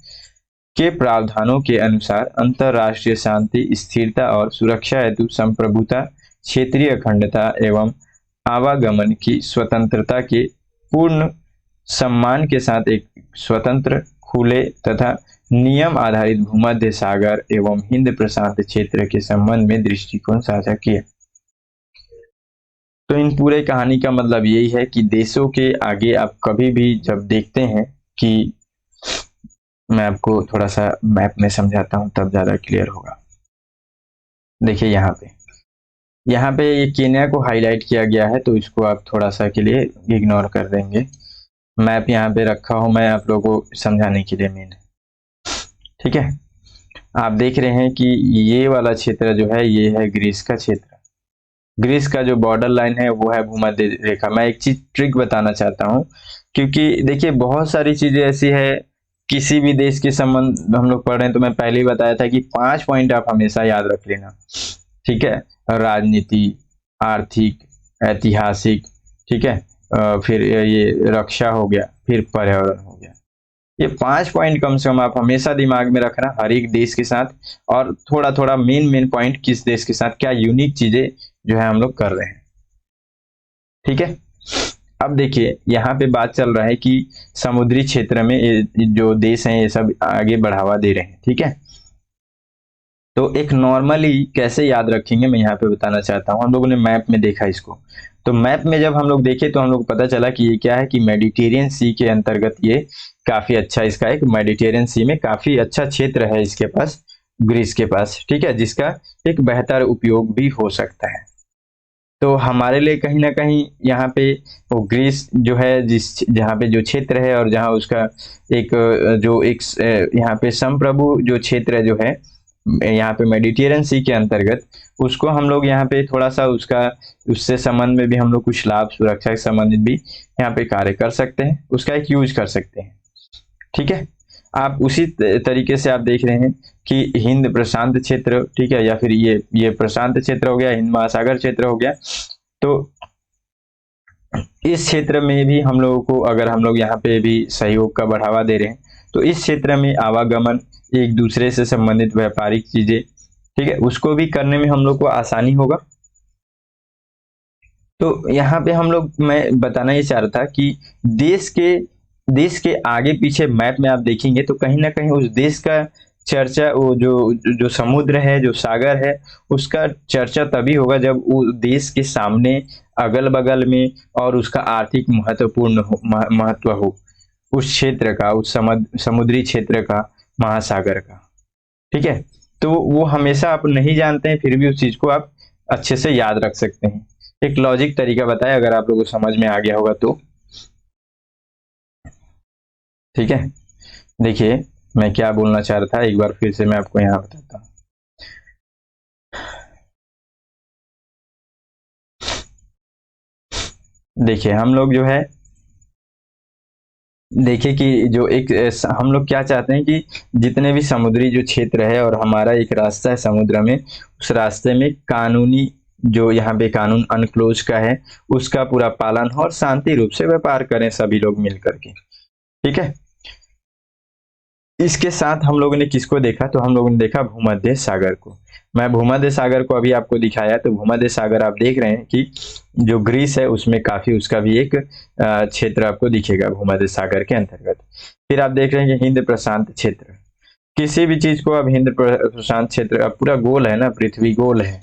के प्रावधानों के अनुसार अंतरराष्ट्रीय शांति, स्थिरता और सुरक्षा हेतु संप्रभुता, क्षेत्रीय अखंडता एवं आवागमन की स्वतंत्रता के पूर्ण सम्मान के साथ एक स्वतंत्र, खुले तथा नियम आधारित भूमध्य सागर एवं हिंद प्रशांत क्षेत्र के संबंध में दृष्टिकोण साझा किया। तो इन पूरे कहानी का मतलब यही है कि देशों के आगे आप कभी भी जब देखते हैं कि, मैं आपको थोड़ा सा मैप में समझाता हूं तब ज्यादा क्लियर होगा। देखिए यहाँ पे ये केन्या को हाईलाइट किया गया है, तो इसको आप थोड़ा सा के लिए इग्नोर कर देंगे। मैप यहाँ पे रखा हूं मैं आप लोगों को समझाने के लिए मेन। ठीक है, आप देख रहे हैं कि ये वाला क्षेत्र जो है ये है ग्रीस का क्षेत्र। ग्रीस का जो बॉर्डर लाइन है वो है भूमध्य रेखा। मैं एक चीज ट्रिक बताना चाहता हूँ, क्योंकि देखिए बहुत सारी चीजें ऐसी है, किसी भी देश के संबंध हम लोग पढ़ रहे हैं तो मैं पहले ही बताया था कि 5 पॉइंट आप हमेशा याद रख लेना। ठीक है, राजनीति, आर्थिक, ऐतिहासिक, ठीक है, फिर ये रक्षा हो गया, फिर पर्यावरण हो गया। ये 5 पॉइंट कम से कम आप हमेशा दिमाग में रखना हर एक देश के साथ, और थोड़ा थोड़ा मेन पॉइंट किस देश के साथ क्या यूनिक चीजें जो है हम लोग कर रहे हैं। ठीक है, अब देखिए यहाँ पे बात चल रहा है कि समुद्री क्षेत्र में ये जो देश हैं ये सब आगे बढ़ावा दे रहे हैं। ठीक है, तो एक नॉर्मली कैसे याद रखेंगे मैं यहाँ पे बताना चाहता हूँ। हम लोगों ने मैप में देखा इसको, तो मैप में जब हम लोग देखे तो हम लोग को पता चला कि ये क्या है कि मेडिटेरियन सी के अंतर्गत ये काफी अच्छा, इसका एक मेडिटेरियन सी में काफी अच्छा क्षेत्र है इसके पास, ग्रीस के पास। ठीक है, जिसका एक बेहतर उपयोग भी हो सकता है। तो हमारे लिए कहीं ना कहीं यहाँ पे वो ग्रीस जो है, जहाँ पे जो क्षेत्र है और जहाँ उसका एक जो एक यहाँ पे संप्रभु जो क्षेत्र जो है यहाँ पे मेडिटेरियन सी के अंतर्गत, उसको हम लोग यहाँ पे थोड़ा सा उससे संबंध में भी हम लोग कुछ लाभ, सुरक्षा के संबंधित भी यहाँ पे कार्य कर सकते हैं, उसका एक यूज कर सकते हैं। ठीक है, आप उसी तरीके से आप देख रहे हैं कि हिंद प्रशांत क्षेत्र, ठीक है, या फिर ये प्रशांत क्षेत्र हो गया, हिंद महासागर क्षेत्र हो गया। तो इस क्षेत्र में भी हम लोगों को, अगर हम लोग यहाँ पे भी सहयोग का बढ़ावा दे रहे हैं, तो इस क्षेत्र में आवागमन, एक दूसरे से संबंधित व्यापारिक चीजें, ठीक है, उसको भी करने में हम लोग को आसानी होगा। तो यहाँ पे हम लोग, मैं बताना ये चाह रहा था कि देश के आगे पीछे मैप में आप देखेंगे तो कहीं ना कहीं उस देश का चर्चा, वो जो समुद्र है, जो सागर है, उसका चर्चा तभी होगा जब वो देश के सामने, अगल बगल में, और उसका आर्थिक महत्व हो उस क्षेत्र का, उस समुद्री क्षेत्र का, महासागर का, ठीक है। तो वो हमेशा आप नहीं जानते हैं, फिर भी उस चीज को आप अच्छे से याद रख सकते हैं। एक लॉजिक तरीका बताया, अगर आप लोगों को समझ में आ गया होगा तो, ठीक है। देखिए मैं क्या बोलना चाह रहा था, एक बार फिर से मैं आपको यहाँ बताता हूँ। देखिए हम लोग जो है, देखिए कि जो एक हम लोग क्या चाहते हैं कि जितने भी समुद्री जो क्षेत्र है, और हमारा एक रास्ता है समुद्र में, उस रास्ते में कानूनी, जो यहाँ पे कानून अनक्लोज का है, उसका पूरा पालन हो और शांति रूप से व्यापार करें सभी लोग मिल करके, ठीक है। इसके साथ हम लोगों ने किसको देखा, तो हम लोगों ने देखा भूमध्य सागर को। मैं भूमध्य सागर को अभी आपको दिखाया, तो भूमध्य सागर आप देख रहे हैं कि जो ग्रीस है उसमें काफी उसका भी एक क्षेत्र आपको दिखेगा भूमध्य सागर के अंतर्गत। फिर आप देख रहे हैं कि हिंद प्रशांत क्षेत्र, किसी भी चीज को अब हिंद प्रशांत क्षेत्र, अब पूरा गोल है ना, पृथ्वी गोल है,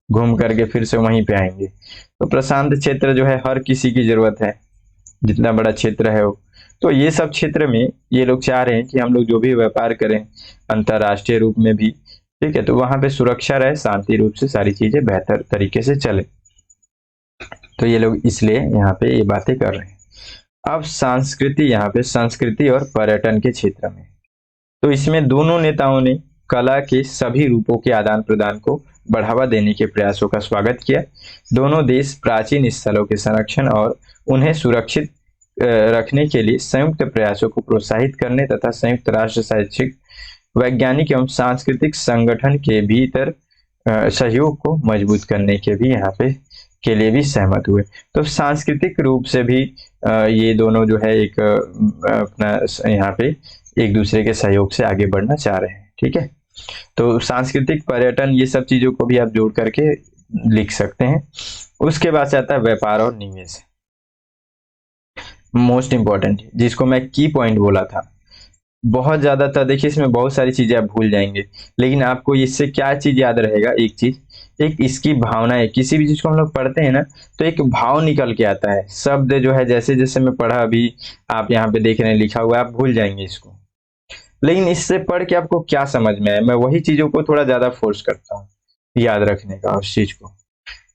घूम करके फिर से वहीं पे आएंगे। तो प्रशांत क्षेत्र जो है हर किसी की जरूरत है, जितना बड़ा क्षेत्र है वो। तो ये सब क्षेत्र में ये लोग चाह रहे हैं कि हम लोग जो भी व्यापार करें अंतरराष्ट्रीय रूप में भी, ठीक है, तो वहां पे सुरक्षा रहे, शांति रूप से सारी चीजें बेहतर तरीके से चले। तो ये लोग इसलिए यहाँ पे ये बातें कर रहे हैं। अब संस्कृति, यहाँ पे संस्कृति और पर्यटन के क्षेत्र में, तो इसमें दोनों नेताओं ने कला के सभी रूपों के आदान प्रदान को बढ़ावा देने के प्रयासों का स्वागत किया। दोनों देश प्राचीन स्थलों के संरक्षण और उन्हें सुरक्षित रखने के लिए संयुक्त प्रयासों को प्रोत्साहित करने तथा संयुक्त राष्ट्र शैक्षिक, वैज्ञानिक एवं सांस्कृतिक संगठन के भीतर सहयोग को मजबूत करने के भी यहाँ पे के लिए भी सहमत हुए। तो सांस्कृतिक रूप से भी ये दोनों जो है एक अपना यहाँ पे एक दूसरे के सहयोग से आगे बढ़ना चाह रहे हैं, ठीक है। तो सांस्कृतिक, पर्यटन, ये सब चीजों को भी आप जोड़ करके लिख सकते हैं। उसके बाद से आता है व्यापार और निवेश, मोस्ट इंपॉर्टेंट, जिसको मैं की पॉइंट बोला था। बहुत ज्यादा था, देखिए इसमें बहुत सारी चीजें आप भूल जाएंगे, लेकिन आपको इससे क्या चीज याद रहेगा, एक चीज, एक इसकी भावना है। किसी भी चीज को हम लोग पढ़ते हैं ना, तो एक भाव निकल के आता है, शब्द जो है जैसे जैसे मैं पढ़ा, अभी आप यहाँ पे देख रहे हैं लिखा हुआ है, आप भूल जाएंगे इसको, लेकिन इससे पढ़ के आपको क्या समझ में आया, मैं वही चीजों को थोड़ा ज्यादा फोर्स करता हूँ याद रखने का उस चीज को।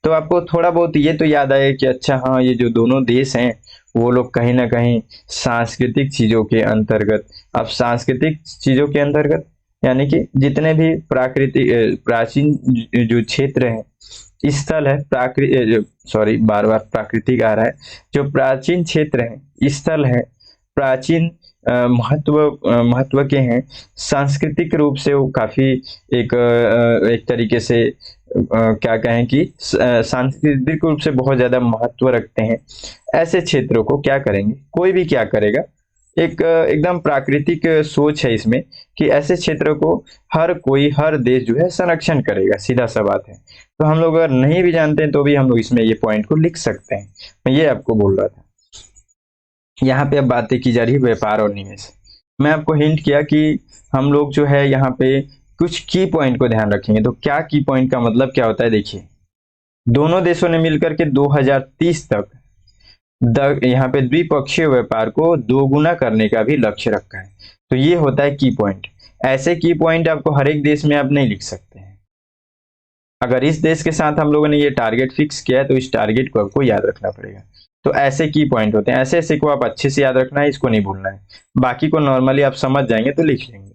तो आपको थोड़ा बहुत ये तो याद आए कि अच्छा हाँ, ये जो दोनों देश हैं वो लोग कहीं ना कहीं सांस्कृतिक चीजों के अंतर्गत, अब सांस्कृतिक चीजों के अंतर्गत यानी कि जितने भी प्राकृतिक प्राचीन जो क्षेत्र है, स्थल है, सॉरी बार बार प्राकृतिक आ रहा है, जो प्राचीन क्षेत्र है, स्थल है, प्राचीन महत्व के हैं, सांस्कृतिक रूप से वो काफी एक तरीके से क्या कहें कि सांस्कृतिक रूप से बहुत ज्यादा महत्व रखते हैं। ऐसे क्षेत्रों को क्या करेंगे, कोई भी क्या करेगा, एक एकदम प्राकृतिक सोच है इसमें कि ऐसे क्षेत्रों को हर कोई, हर देश जो है संरक्षण करेगा, सीधा सा बात है। तो हम लोग अगर नहीं भी जानते हैं तो भी हम लोग इसमें ये पॉइंट को लिख सकते हैं। मैं ये आपको बोल रहा था। यहाँ पे अब बातें की जा रही है व्यापार और निवेश। मैं आपको हिंट किया कि हम लोग जो है यहाँ पे कुछ की पॉइंट को ध्यान रखेंगे। तो क्या की पॉइंट का मतलब क्या होता है, देखिए दोनों देशों ने मिलकर के 2030 तक यहाँ पे द्विपक्षीय व्यापार को दोगुना करने का भी लक्ष्य रखा है। तो ये होता है की पॉइंट। ऐसे की पॉइंट आपको हर एक देश में आप नहीं लिख सकते हैं। अगर इस देश के साथ हम लोगों ने ये टारगेट फिक्स किया है तो इस टारगेट को आपको याद रखना पड़ेगा। तो ऐसे की पॉइंट होते हैं, ऐसे ऐसे को आप अच्छे से याद रखना है, इसको नहीं भूलना है। बाकी को नॉर्मली आप समझ जाएंगे तो लिख लेंगे।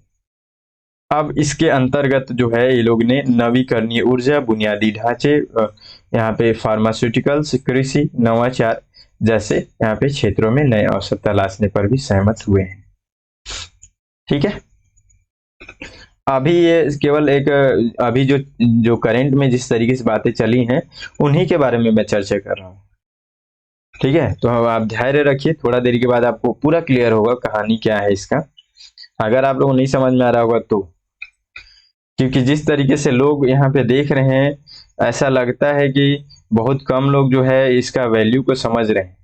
अब इसके अंतर्गत जो है ये लोग ने नवीकरणीय ऊर्जा, बुनियादी ढांचे, यहाँ पे फार्मास्यूटिकल्स, कृषि, नवाचार जैसे यहाँ पे क्षेत्रों में नए अवसर तलाशने पर भी सहमत हुए हैं। ठीक है। अभी ये केवल एक अभी जो जो करंट में जिस तरीके से बातें चली हैं उन्हीं के बारे में मैं चर्चा कर रहा हूँ। ठीक है, तो अब आप धैर्य रखिए, थोड़ा देर के बाद आपको पूरा क्लियर होगा कहानी क्या है इसका। अगर आप लोगों को नहीं समझ में आ रहा होगा तो, क्योंकि जिस तरीके से लोग यहाँ पे देख रहे हैं, ऐसा लगता है कि बहुत कम लोग जो है इसका वैल्यू को समझ रहे हैं।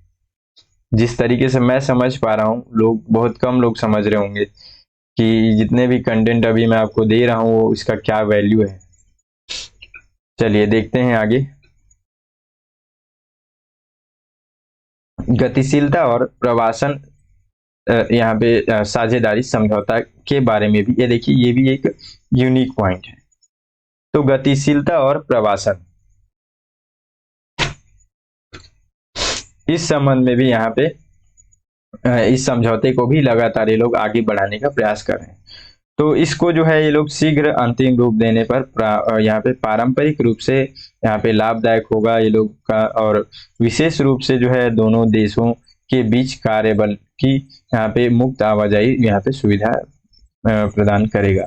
जिस तरीके से मैं समझ पा रहा हूँ, लोग बहुत कम लोग समझ रहे होंगे कि जितने भी कंटेंट अभी मैं आपको दे रहा हूँ वो इसका क्या वैल्यू है। चलिए देखते हैं आगे। गतिशीलता और प्रवासन यहाँ पे साझेदारी समझौता के बारे में भी, ये देखिए ये भी एक यूनिक पॉइंट है। तो गतिशीलता और प्रवासन, इस संबंध में भी यहाँ पे इस समझौते को भी लगातार ये लोग आगे बढ़ाने का प्रयास कर रहे हैं। तो इसको जो है ये लोग शीघ्र अंतिम रूप देने पर यहाँ पे पारंपरिक रूप से यहाँ पे लाभदायक होगा ये लोग का, और विशेष रूप से जो है दोनों देशों के बीच कार्यबल की यहाँ पे मुक्त आवाजाही यहाँ पे सुविधा प्रदान करेगा।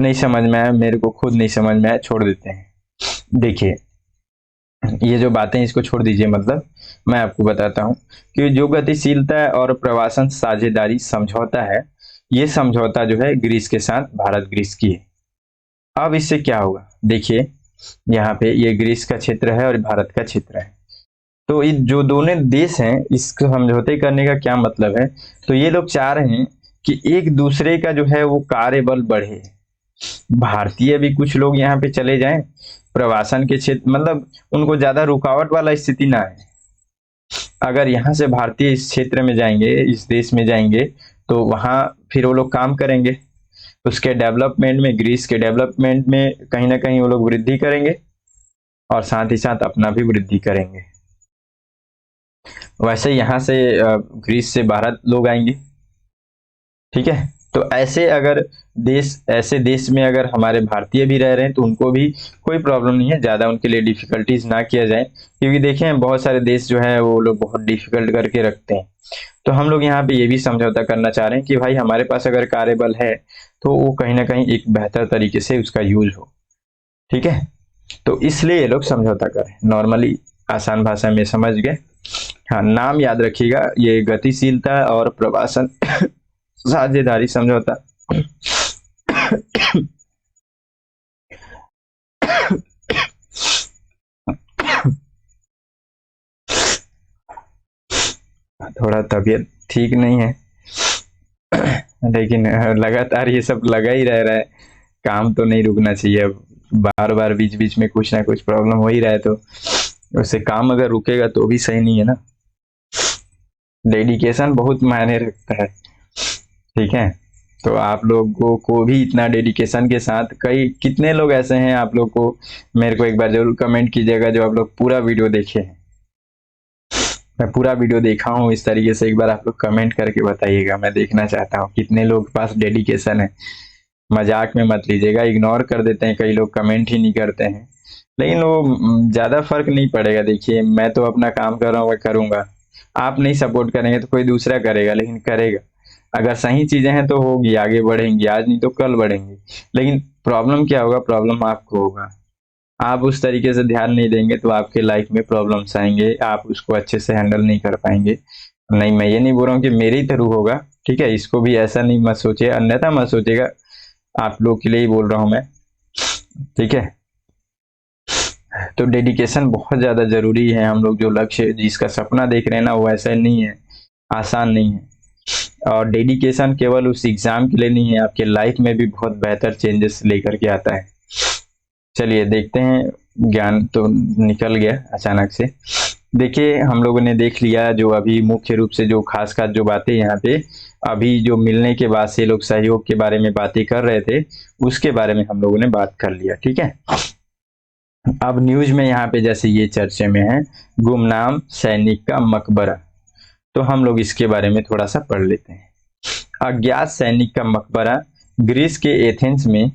नहीं समझ में आया, मेरे को खुद नहीं समझ में आया, छोड़ देते हैं। देखिए ये जो बातें इसको छोड़ दीजिए, मतलब मैं आपको बताता हूँ कि जो गतिशीलता और प्रवासन साझेदारी समझौता है, ये समझौता जो है ग्रीस के साथ भारत ग्रीस की है। अब इससे क्या होगा, देखिए यहाँ पे ये ग्रीस का क्षेत्र है और भारत का क्षेत्र है। तो ये जो दोनों देश हैं, इसको समझौते करने का क्या मतलब है, तो ये लोग चाह रहे हैं कि एक दूसरे का जो है वो कार्यबल बढ़े। भारतीय भी कुछ लोग यहाँ पे चले जाएं प्रवासन के क्षेत्र, मतलब उनको ज्यादा रुकावट वाला स्थिति ना है। अगर यहाँ से भारतीय इस क्षेत्र में जाएंगे, इस देश में जाएंगे, तो वहां फिर वो लोग काम करेंगे, उसके डेवलपमेंट में, ग्रीस के डेवलपमेंट में कहीं ना कहीं वो लोग वृद्धि करेंगे और साथ ही साथ अपना भी वृद्धि करेंगे। वैसे यहाँ से ग्रीस से भारत लोग आएंगे। ठीक है, तो ऐसे देश में अगर हमारे भारतीय भी रह रहे हैं तो उनको भी कोई प्रॉब्लम नहीं है, ज्यादा उनके लिए डिफिकल्टीज ना किया जाए, क्योंकि देखें बहुत सारे देश जो है वो लोग बहुत डिफिकल्ट करके रखते हैं। तो हम लोग यहाँ पे ये भी समझौता करना चाह रहे हैं कि भाई हमारे पास अगर कार्यबल है तो वो कहीं ना कहीं एक बेहतर तरीके से उसका यूज हो। ठीक है, तो इसलिए ये लोग समझौता करें। नॉर्मली आसान भाषा में समझ गए। हाँ, नाम याद रखिएगा, ये गतिशीलता और प्रवासन साझेदारी समझौता। थोड़ा तबीयत ठीक नहीं है लेकिन लगातार ये सब लगा ही रह रहा है, काम तो नहीं रुकना चाहिए। अब बार बार बीच बीच में कुछ ना कुछ प्रॉब्लम हो ही रहा है, तो उससे काम अगर रुकेगा तो भी सही नहीं है ना। डेडिकेशन बहुत मायने रखता है। ठीक है, तो आप लोगों को भी इतना डेडिकेशन के साथ, कई कितने लोग ऐसे हैं आप लोग को, मेरे को एक बार जरूर कमेंट कीजिएगा जो आप लोग पूरा वीडियो देखे हैं। मैं पूरा वीडियो देखा हूँ, इस तरीके से एक बार आप लोग कमेंट करके बताइएगा, मैं देखना चाहता हूँ कितने लोग के पास डेडिकेशन है। मजाक में मत लीजिएगा, इग्नोर कर देते हैं कई लोग, कमेंट ही नहीं करते हैं, लेकिन वो ज्यादा फर्क नहीं पड़ेगा। देखिए मैं तो अपना काम कर रहा हूँ, मैं करूंगा, आप नहीं सपोर्ट करेंगे तो कोई दूसरा करेगा, लेकिन करेगा। अगर सही चीजें हैं तो होगी, आगे बढ़ेंगी, आज नहीं तो कल बढ़ेंगी। लेकिन प्रॉब्लम क्या होगा, प्रॉब्लम आपको होगा। आप उस तरीके से ध्यान नहीं देंगे तो आपके लाइफ में प्रॉब्लम्स आएंगे, आप उसको अच्छे से हैंडल नहीं कर पाएंगे। नहीं, मैं ये नहीं बोल रहा हूँ कि मेरे ही थ्रू होगा, ठीक है, इसको भी ऐसा नहीं मत सोचिए, अन्यथा मत सोचिएगा, आप लोग के लिए ही बोल रहा हूँ मैं। ठीक है, तो डेडिकेशन बहुत ज्यादा जरूरी है। हम लोग जो लक्ष्य, जिसका सपना देख रहे हैं ना, वो ऐसा नहीं है, आसान नहीं है। और डेडिकेशन केवल उस एग्जाम के लिए नहीं है, आपके लाइफ में भी बहुत बेहतर चेंजेस लेकर के आता है। चलिए देखते हैं, ज्ञान तो निकल गया अचानक से। देखिए हम लोगों ने देख लिया जो अभी मुख्य रूप से जो खास जो बातें यहाँ पे अभी जो मिलने के बाद से लोग सहयोग के बारे में बातें कर रहे थे, उसके बारे में हम लोगों ने बात कर लिया। ठीक है, अब न्यूज में यहाँ पे जैसे ये चर्चे में है गुमनाम सैनिक का मकबरा, तो हम लोग इसके बारे में थोड़ा सा पढ़ लेते हैं। अज्ञात सैनिक का मकबरा ग्रीस के एथेंस में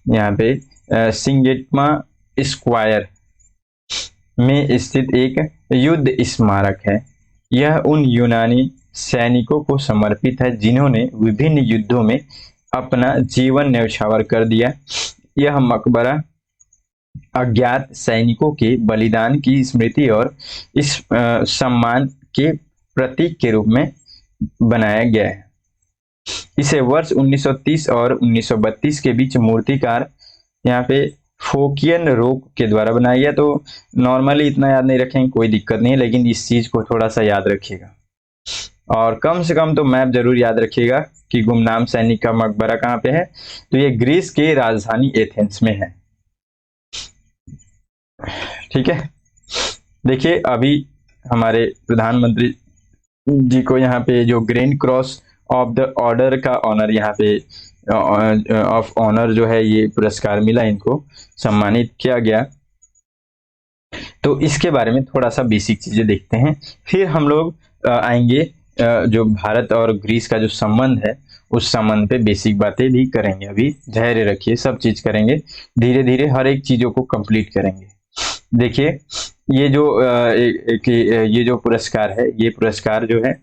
यहाँ पे सिंगेटमा स्क्वायर में स्थित एक युद्ध स्मारक है। यह उन यूनानी सैनिकों को समर्पित है जिन्होंने विभिन्न युद्धों में अपना जीवन न्यौछावर कर दिया। यह मकबरा अज्ञात सैनिकों के बलिदान की स्मृति और इस सम्मान के प्रतीक के रूप में बनाया गया है। इसे वर्ष 1930 और 1932 के बीच मूर्तिकार यहाँ पे फोकियन रोक के द्वारा बनाया गया। तो नॉर्मली इतना याद नहीं रखेंगे, कोई दिक्कत नहीं है, लेकिन इस चीज को थोड़ा सा याद रखिएगा और कम से कम तो मैप जरूर याद रखिएगा कि गुमनाम सैनिक का मकबरा कहाँ पे है। तो ये ग्रीस के राजधानी एथेंस में है। ठीक है, देखिए अभी हमारे प्रधानमंत्री जी को यहाँ पे जो grand cross of the order का ऑनर यहाँ पे ऑफ ऑनर जो है ये पुरस्कार मिला, इनको सम्मानित किया गया। तो इसके बारे में थोड़ा सा बेसिक चीजें देखते हैं, फिर हम लोग आएंगे जो भारत और ग्रीस का जो संबंध है उस संबंध पे बेसिक बातें भी करेंगे। अभी धैर्य रखिए, सब चीज करेंगे, धीरे धीरे हर एक चीजों को कंप्लीट करेंगे। देखिए ये जो ये जो पुरस्कार है, ये पुरस्कार जो है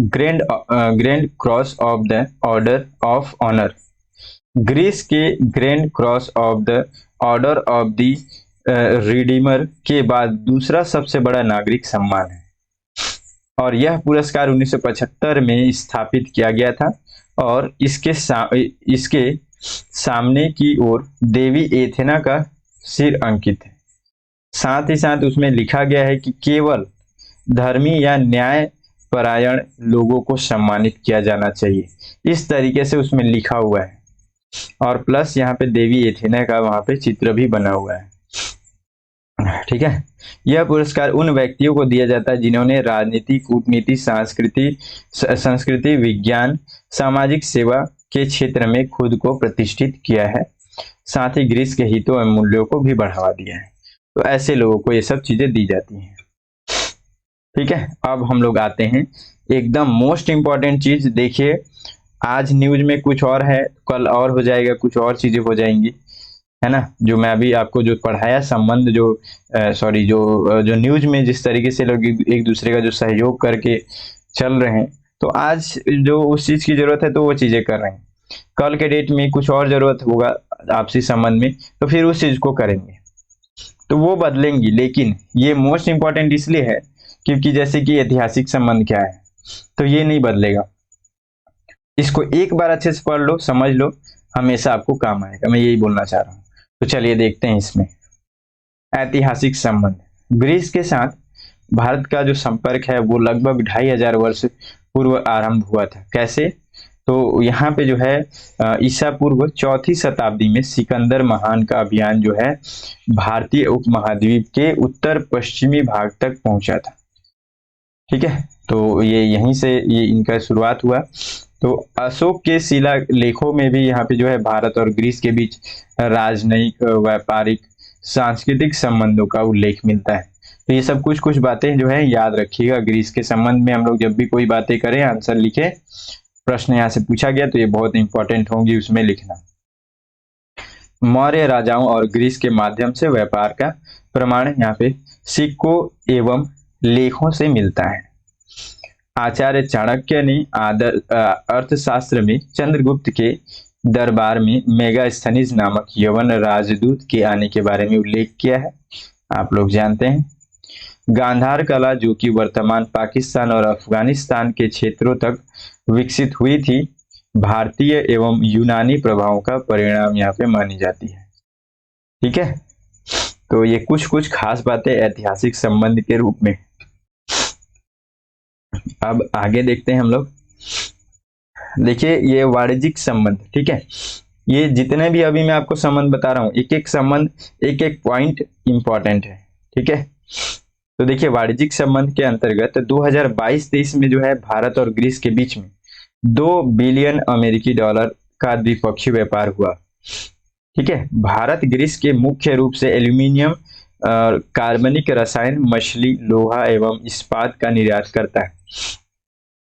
grand cross of the order of honour, Greece के grand cross of the order of the Redeemer के बाद दूसरा सबसे बड़ा नागरिक सम्मान है और यह पुरस्कार 1975 में स्थापित किया गया था और इसके सामने की ओर देवी एथेना का सिर अंकित है। साथ ही साथ उसमें लिखा गया है कि केवल धर्मी या न्याय परायण लोगों को सम्मानित किया जाना चाहिए, इस तरीके से उसमें लिखा हुआ है और प्लस यहाँ पे देवी एथेना का वहां पे चित्र भी बना हुआ है। ठीक है, यह पुरस्कार उन व्यक्तियों को दिया जाता है जिन्होंने राजनीति, कूटनीति, संस्कृति, विज्ञान, सामाजिक सेवा के क्षेत्र में खुद को प्रतिष्ठित किया है, साथ ही ग्रीस के हितों एवं मूल्यों को भी बढ़ावा दिया है। तो ऐसे लोगों को ये सब चीजें दी जाती हैं। ठीक है, अब हम लोग आते हैं एकदम मोस्ट इंपॉर्टेंट चीज। देखिए आज न्यूज में कुछ और है, कल और हो जाएगा, कुछ और चीजें हो जाएंगी, है ना। जो मैं अभी आपको जो पढ़ाया संबंध जो जो न्यूज में जिस तरीके से लोग एक दूसरे का जो सहयोग करके चल रहे हैं, तो आज जो उस चीज की जरूरत है तो वो चीजें कर रहे हैं। कल के डेट में कुछ और जरूरत होगा आपसी संबंध में, तो फिर उस चीज को करेंगे, तो वो बदलेंगी। लेकिन ये मोस्ट इंपॉर्टेंट इसलिए है क्योंकि जैसे कि ऐतिहासिक संबंध क्या है, तो ये नहीं बदलेगा। इसको एक बार अच्छे से पढ़ लो, समझ लो, हमेशा आपको काम आएगा, मैं यही बोलना चाह रहा हूँ। तो चलिए देखते हैं इसमें ऐतिहासिक संबंध। ग्रीस के साथ भारत का जो संपर्क है वो लगभग 2500 वर्ष पूर्व आरंभ हुआ था। कैसे? तो यहाँ पे जो है ईसा पूर्व 4वीं शताब्दी में सिकंदर महान का अभियान जो है भारतीय उपमहाद्वीप के उत्तर पश्चिमी भाग तक पहुंचा था। ठीक है, तो ये यहीं से ये इनका शुरुआत हुआ। तो अशोक के शिला लेखों में भी यहाँ पे जो है भारत और ग्रीस के बीच राजनयिक, व्यापारिक, सांस्कृतिक संबंधों का उल्लेख मिलता है। तो ये सब कुछ बातें जो है याद रखिएगा। ग्रीस के संबंध में हम लोग जब भी कोई बातें करें, आंसर लिखे, प्रश्न यहाँ से पूछा गया तो ये बहुत इंपॉर्टेंट होंगी, उसमें लिखना। मौर्य राजाओं और ग्रीस के माध्यम से व्यापार का प्रमाण यहाँ पे सिक्कों एवं लेखों से मिलता है। आचार्य चाणक्य ने अर्थशास्त्र में चंद्रगुप्त के दरबार में मेगास्थनीज नामक यवन राजदूत के आने के बारे में उल्लेख किया है, आप लोग जानते हैं। गांधार कला जो कि वर्तमान पाकिस्तान और अफगानिस्तान के क्षेत्रों तक विकसित हुई थी, भारतीय एवं यूनानी प्रभावों का परिणाम यहाँ पे मानी जाती है। ठीक है, तो ये कुछ खास बातें ऐतिहासिक संबंध के रूप में। अब आगे देखते हैं हम लोग। देखिए ये वाणिज्यिक संबंध, ठीक है, ये जितने भी अभी मैं आपको संबंध बता रहा हूँ, एक एक संबंध, एक एक पॉइंट इंपॉर्टेंट है। ठीक है, तो देखिए वाणिज्यिक संबंध के अंतर्गत 2022-23 में जो है भारत और ग्रीस के बीच में 2 बिलियन अमेरिकी डॉलर का द्विपक्षीय व्यापार हुआ। ठीक है, भारत ग्रीस के मुख्य रूप से एल्यूमिनियम, कार्बनिक रसायन, मछली, लोहा एवं इस्पात का निर्यात करता है,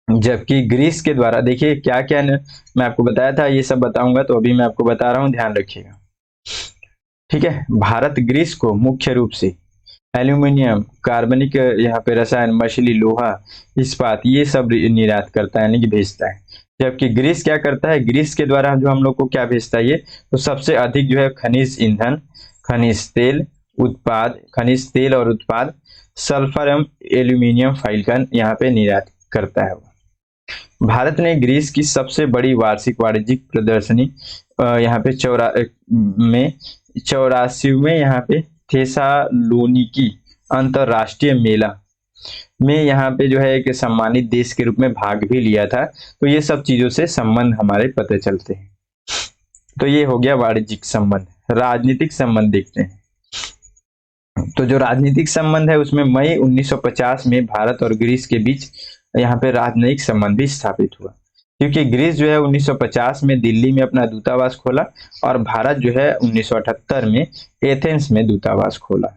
जबकि ग्रीस के द्वारा, देखिए क्या क्या मैं आपको बताया था, ये सब बताऊंगा, तो अभी मैं आपको बता रहा हूं, ध्यान रखिएगा। ठीक है, भारत ग्रीस को मुख्य रूप से एल्यूमिनियम, कार्बनिक यहाँ पे रसायन, मछली, लोहा, इस्पात, ये सब निर्यात करता है यानी कि भेजता है। जबकि ग्रीस क्या करता है, ग्रीस के द्वारा जो हम लोग को क्या भेजता है ये, तो सबसे अधिक जो है खनिज ईंधन, खनिज तेल उत्पाद, खनिज तेल और उत्पाद, सल्फर एवं एल्यूमिनियम फाइल का यहाँ पे निर्यात करता है। भारत ने ग्रीस की सबसे बड़ी वार्षिक वाणिज्यिक प्रदर्शनी यहाँ पे 84वें यहाँ पे थेसालोनिकी अंतरराष्ट्रीय मेला में यहाँ पे जो है एक सम्मानित देश के रूप में भाग भी लिया था। तो ये सब चीजों से संबंध हमारे पता चलते हैं। तो ये हो गया वाणिज्यिक संबंध। राजनीतिक संबंध देखते हैं। तो जो राजनीतिक संबंध है उसमें मई 1950 में भारत और ग्रीस के बीच यहाँ पे राजनयिक संबंध भी स्थापित हुआ, क्योंकि ग्रीस जो है 1950 में दिल्ली में अपना दूतावास खोला और भारत जो है 1978 में एथेंस में दूतावास खोला।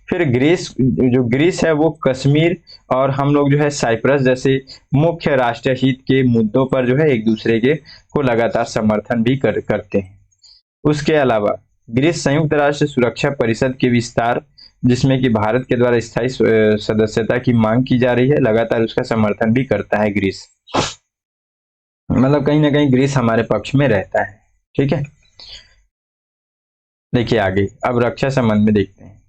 फिर ग्रीस है वो कश्मीर और हम लोग जो है साइप्रस जैसे मुख्य राष्ट्रीय हित के मुद्दों पर जो है एक दूसरे के को लगातार समर्थन भी करते हैं। उसके अलावा ग्रीस संयुक्त राष्ट्र सुरक्षा परिषद के विस्तार, जिसमें कि भारत के द्वारा स्थायी सदस्यता की मांग की जा रही है, लगातार उसका समर्थन भी करता है ग्रीस। मतलब कहीं ना कहीं ग्रीस हमारे पक्ष में रहता है। ठीक है, देखिए आगे अब रक्षा संबंध में देखते हैं।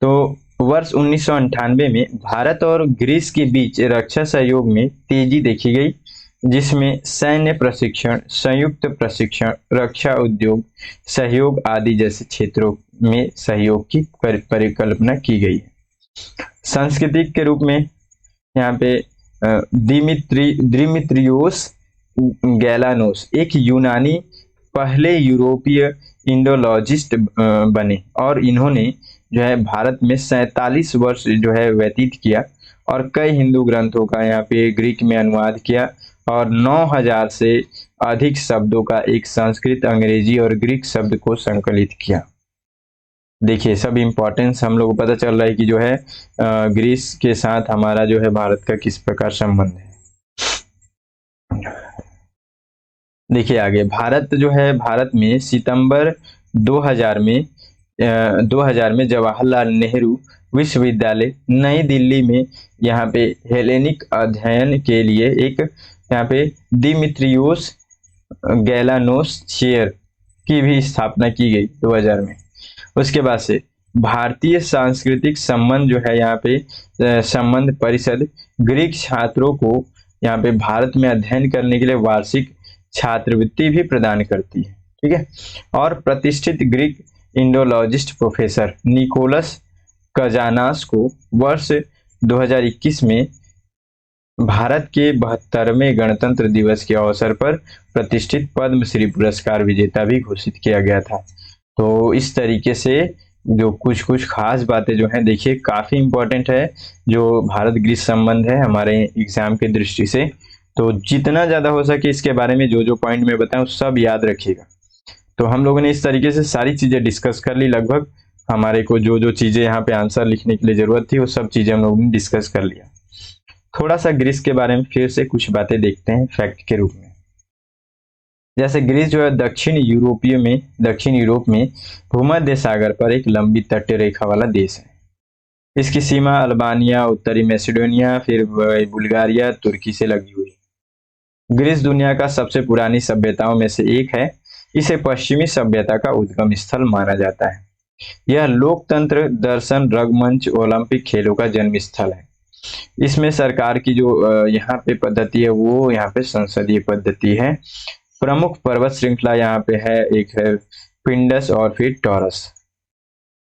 तो वर्ष 1998 में भारत और ग्रीस के बीच रक्षा सहयोग में तेजी देखी गई, जिसमें सैन्य प्रशिक्षण, संयुक्त प्रशिक्षण, रक्षा उद्योग सहयोग आदि जैसे क्षेत्रों में सहयोग की परिकल्पना की गई है। सांस्कृतिक के रूप में यहाँ पे दिमित्रियोस गैलानोस एक यूनानी पहले यूरोपीय इंडोलॉजिस्ट बने और इन्होंने जो है भारत में 47 वर्ष जो है व्यतीत किया और कई हिंदू ग्रंथों का यहाँ पे ग्रीक में अनुवाद किया और 9000 से अधिक शब्दों का एक संस्कृत, अंग्रेजी और ग्रीक शब्द को संकलित किया। देखिए सब इंपॉर्टेंस हम लोग को पता चल रहा है कि जो है ग्रीस के साथ हमारा जो है भारत का किस प्रकार संबंध है। देखिए आगे भारत में सितंबर 2000 में जवाहरलाल नेहरू विश्वविद्यालय नई दिल्ली में यहाँ पे हेलेनिक अध्ययन के लिए एक यहाँ पे दिमित्रियोस गैलानोस चेयर की भी स्थापना की गई 2000 में। उसके बाद से भारतीय सांस्कृतिक संबंध जो है यहाँ पे संबंध परिषद ग्रीक छात्रों को यहाँ पे भारत में अध्ययन करने के लिए वार्षिक छात्रवृत्ति भी प्रदान करती है। ठीक है, और प्रतिष्ठित ग्रीक इंडोलॉजिस्ट प्रोफेसर निकोलस कजानास को वर्ष 2021 में भारत के 72वें गणतंत्र दिवस के अवसर पर प्रतिष्ठित पद्मश्री पुरस्कार विजेता भी घोषित किया गया था। तो इस तरीके से जो कुछ खास बातें जो हैं देखिए काफी इंपॉर्टेंट है जो भारत ग्रीस संबंध है हमारे एग्जाम की दृष्टि से। तो जितना ज्यादा हो सके इसके बारे में जो पॉइंट में बताऊं सब याद रखिएगा। तो हम लोगों ने इस तरीके से सारी चीजें डिस्कस कर ली लगभग। हमारे को जो चीजें यहाँ पे आंसर लिखने के लिए जरूरत थी वो सब चीजें हम लोगों ने डिस्कस कर लिया। थोड़ा सा ग्रीस के बारे में फिर से कुछ बातें देखते हैं फैक्ट के रूप में। जैसे ग्रीस जो है दक्षिण यूरोप में भूमध्य सागर पर एक लंबी तटीय रेखा वाला देश है। इसकी सीमा अल्बानिया, उत्तरी मैसेडोनिया, फिर बुल्गारिया, तुर्की से लगी हुई। ग्रीस दुनिया का सबसे पुरानी सभ्यताओं में से एक है। इसे पश्चिमी सभ्यता का उद्गम स्थल माना जाता है। यह लोकतंत्र, दर्शन, रंगमंच, ओलंपिक खेलों का जन्म स्थल है। इसमें सरकार की जो यहाँ पे पद्धति है वो यहाँ पे संसदीय पद्धति है। प्रमुख पर्वत श्रृंखला यहाँ पे है, एक है पिंडस और फिर टॉरस।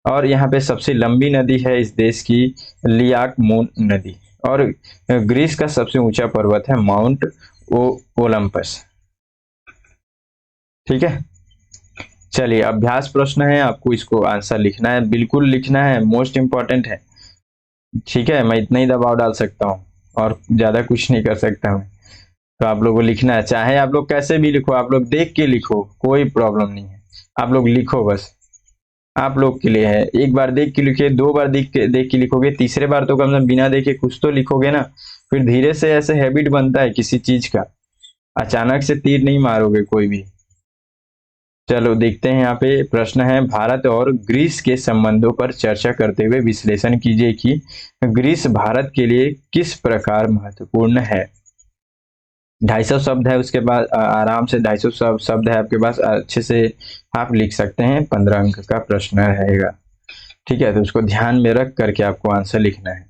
और यहाँ पे सबसे लंबी नदी है इस देश की लियाकमोन नदी। और ग्रीस का सबसे ऊंचा पर्वत है माउंट ओलंपस। ठीक है, चलिए अभ्यास प्रश्न है, आपको इसको आंसर लिखना है, बिल्कुल लिखना है, मोस्ट इंपॉर्टेंट है। ठीक है, मैं इतना ही दबाव डाल सकता हूँ और ज्यादा कुछ नहीं कर सकता मैं। तो आप लोगों को लिखना है, चाहे आप लोग कैसे भी लिखो, आप लोग देख के लिखो, कोई प्रॉब्लम नहीं है, आप लोग लिखो, बस आप लोग के लिए है। एक बार देख के लिखिए, 2 बार देख के लिखोगे, तीसरे बार तो कम से कम बिना देखे कुछ तो लिखोगे ना। फिर धीरे से ऐसे हैबिट बनता है किसी चीज का, अचानक से तीर नहीं मारोगे कोई भी। चलो देखते हैं, यहाँ पे प्रश्न है, भारत और ग्रीस के संबंधों पर चर्चा करते हुए विश्लेषण कीजिए कि ग्रीस भारत के लिए किस प्रकार महत्वपूर्ण है। 250 शब्द है उसके बाद, आराम से 250 शब्द है आपके पास, अच्छे से आप लिख सकते हैं। 15 अंक का प्रश्न रहेगा, ठीक है। तो उसको ध्यान में रख करके आपको आंसर लिखना है।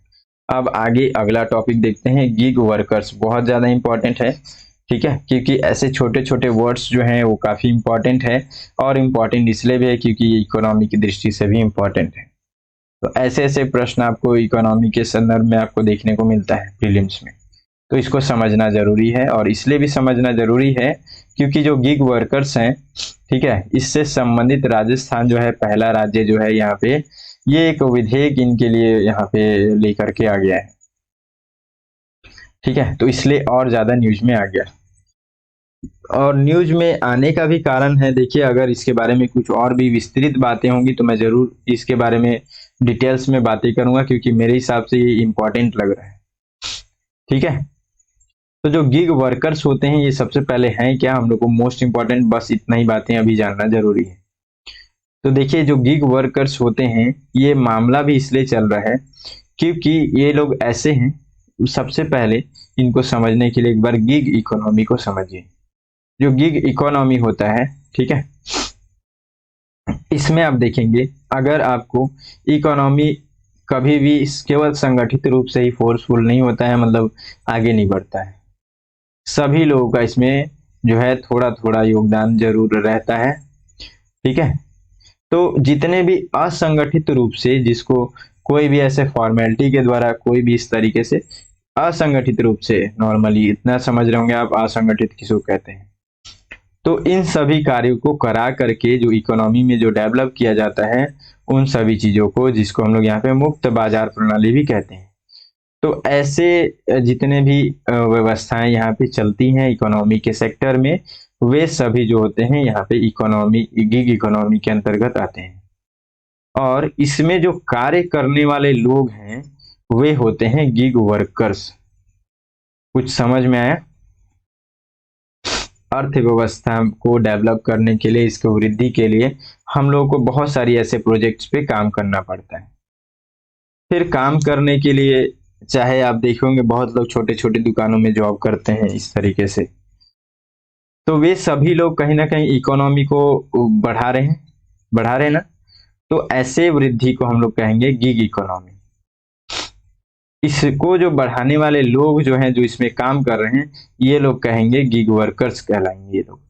अब आगे अगला टॉपिक देखते हैं, गिग वर्कर्स बहुत ज्यादा इंपॉर्टेंट है, ठीक है, क्योंकि ऐसे छोटे छोटे वर्ड्स जो हैं वो काफी इंपॉर्टेंट है, और इम्पॉर्टेंट इसलिए भी है क्योंकि ये इकोनॉमी की दृष्टि से भी इम्पॉर्टेंट है। तो ऐसे ऐसे प्रश्न आपको इकोनॉमी के संदर्भ में आपको देखने को मिलता है प्रीलिम्स में, तो इसको समझना जरूरी है। और इसलिए भी समझना जरूरी है क्योंकि जो गिग वर्कर्स हैं, ठीक है, इससे संबंधित राजस्थान जो है पहला राज्य जो है यहाँ पे, ये एक विधेयक इनके लिए यहाँ पे लेकर के आ गया है, ठीक है, तो इसलिए और ज्यादा न्यूज में आ गया। और न्यूज में आने का भी कारण है, देखिए अगर इसके बारे में कुछ और भी विस्तृत बातें होंगी तो मैं जरूर इसके बारे में डिटेल्स में बातें करूंगा, क्योंकि मेरे हिसाब से ये इम्पोर्टेंट लग रहा है, ठीक है। तो जो गिग वर्कर्स होते हैं ये सबसे पहले हैं क्या, हम लोग को मोस्ट इंपॉर्टेंट बस इतना ही बातें अभी जानना जरूरी है। तो देखिए जो गिग वर्कर्स होते हैं, ये मामला भी इसलिए चल रहा है क्योंकि ये लोग ऐसे हैं, सबसे पहले इनको समझने के लिए एक बार गिग इकोनॉमी को समझिए। जो गिग इकोनॉमी होता है, ठीक है, इसमें आप देखेंगे अगर आपको इकोनॉमी कभी भी केवल संगठित रूप से ही फोर्सफुल नहीं होता है, मतलब आगे नहीं बढ़ता है, सभी लोगों का इसमें जो है थोड़ा थोड़ा योगदान जरूर रहता है, ठीक है। तो जितने भी असंगठित रूप से, जिसको कोई भी ऐसे फॉर्मेलिटी के द्वारा कोई भी इस तरीके से असंगठित रूप से, नॉर्मली इतना समझ रहे होंगे आप असंगठित किसको कहते हैं, तो इन सभी कार्यों को करा करके जो इकोनॉमी में जो डेवलप किया जाता है, उन सभी चीजों को, जिसको हम लोग यहाँ पे मुक्त बाजार प्रणाली भी कहते हैं। तो ऐसे जितने भी व्यवस्थाएं यहाँ पे चलती हैं इकोनॉमी के सेक्टर में, वे सभी जो होते हैं यहाँ पे इकोनॉमी, गिग इकोनॉमी के अंतर्गत आते हैं। और इसमें जो कार्य करने वाले लोग हैं वे होते हैं गिग वर्कर्स। कुछ समझ में आया? अर्थव्यवस्था को डेवलप करने के लिए, इसको वृद्धि के लिए हम लोगों को बहुत सारी ऐसे प्रोजेक्ट्स पे काम करना पड़ता है। फिर काम करने के लिए, चाहे आप देखेंगे बहुत लोग छोटे छोटे दुकानों में जॉब करते हैं इस तरीके से, तो वे सभी लोग कहीं ना कहीं इकोनॉमी को बढ़ा रहे हैं ना, तो ऐसे वृद्धि को हम लोग कहेंगे गिग इकोनॉमी। इसको जो बढ़ाने वाले लोग जो हैं, जो इसमें काम कर रहे हैं, ये लोग कहेंगे गिग वर्कर्स कहलाएंगे ये लोग,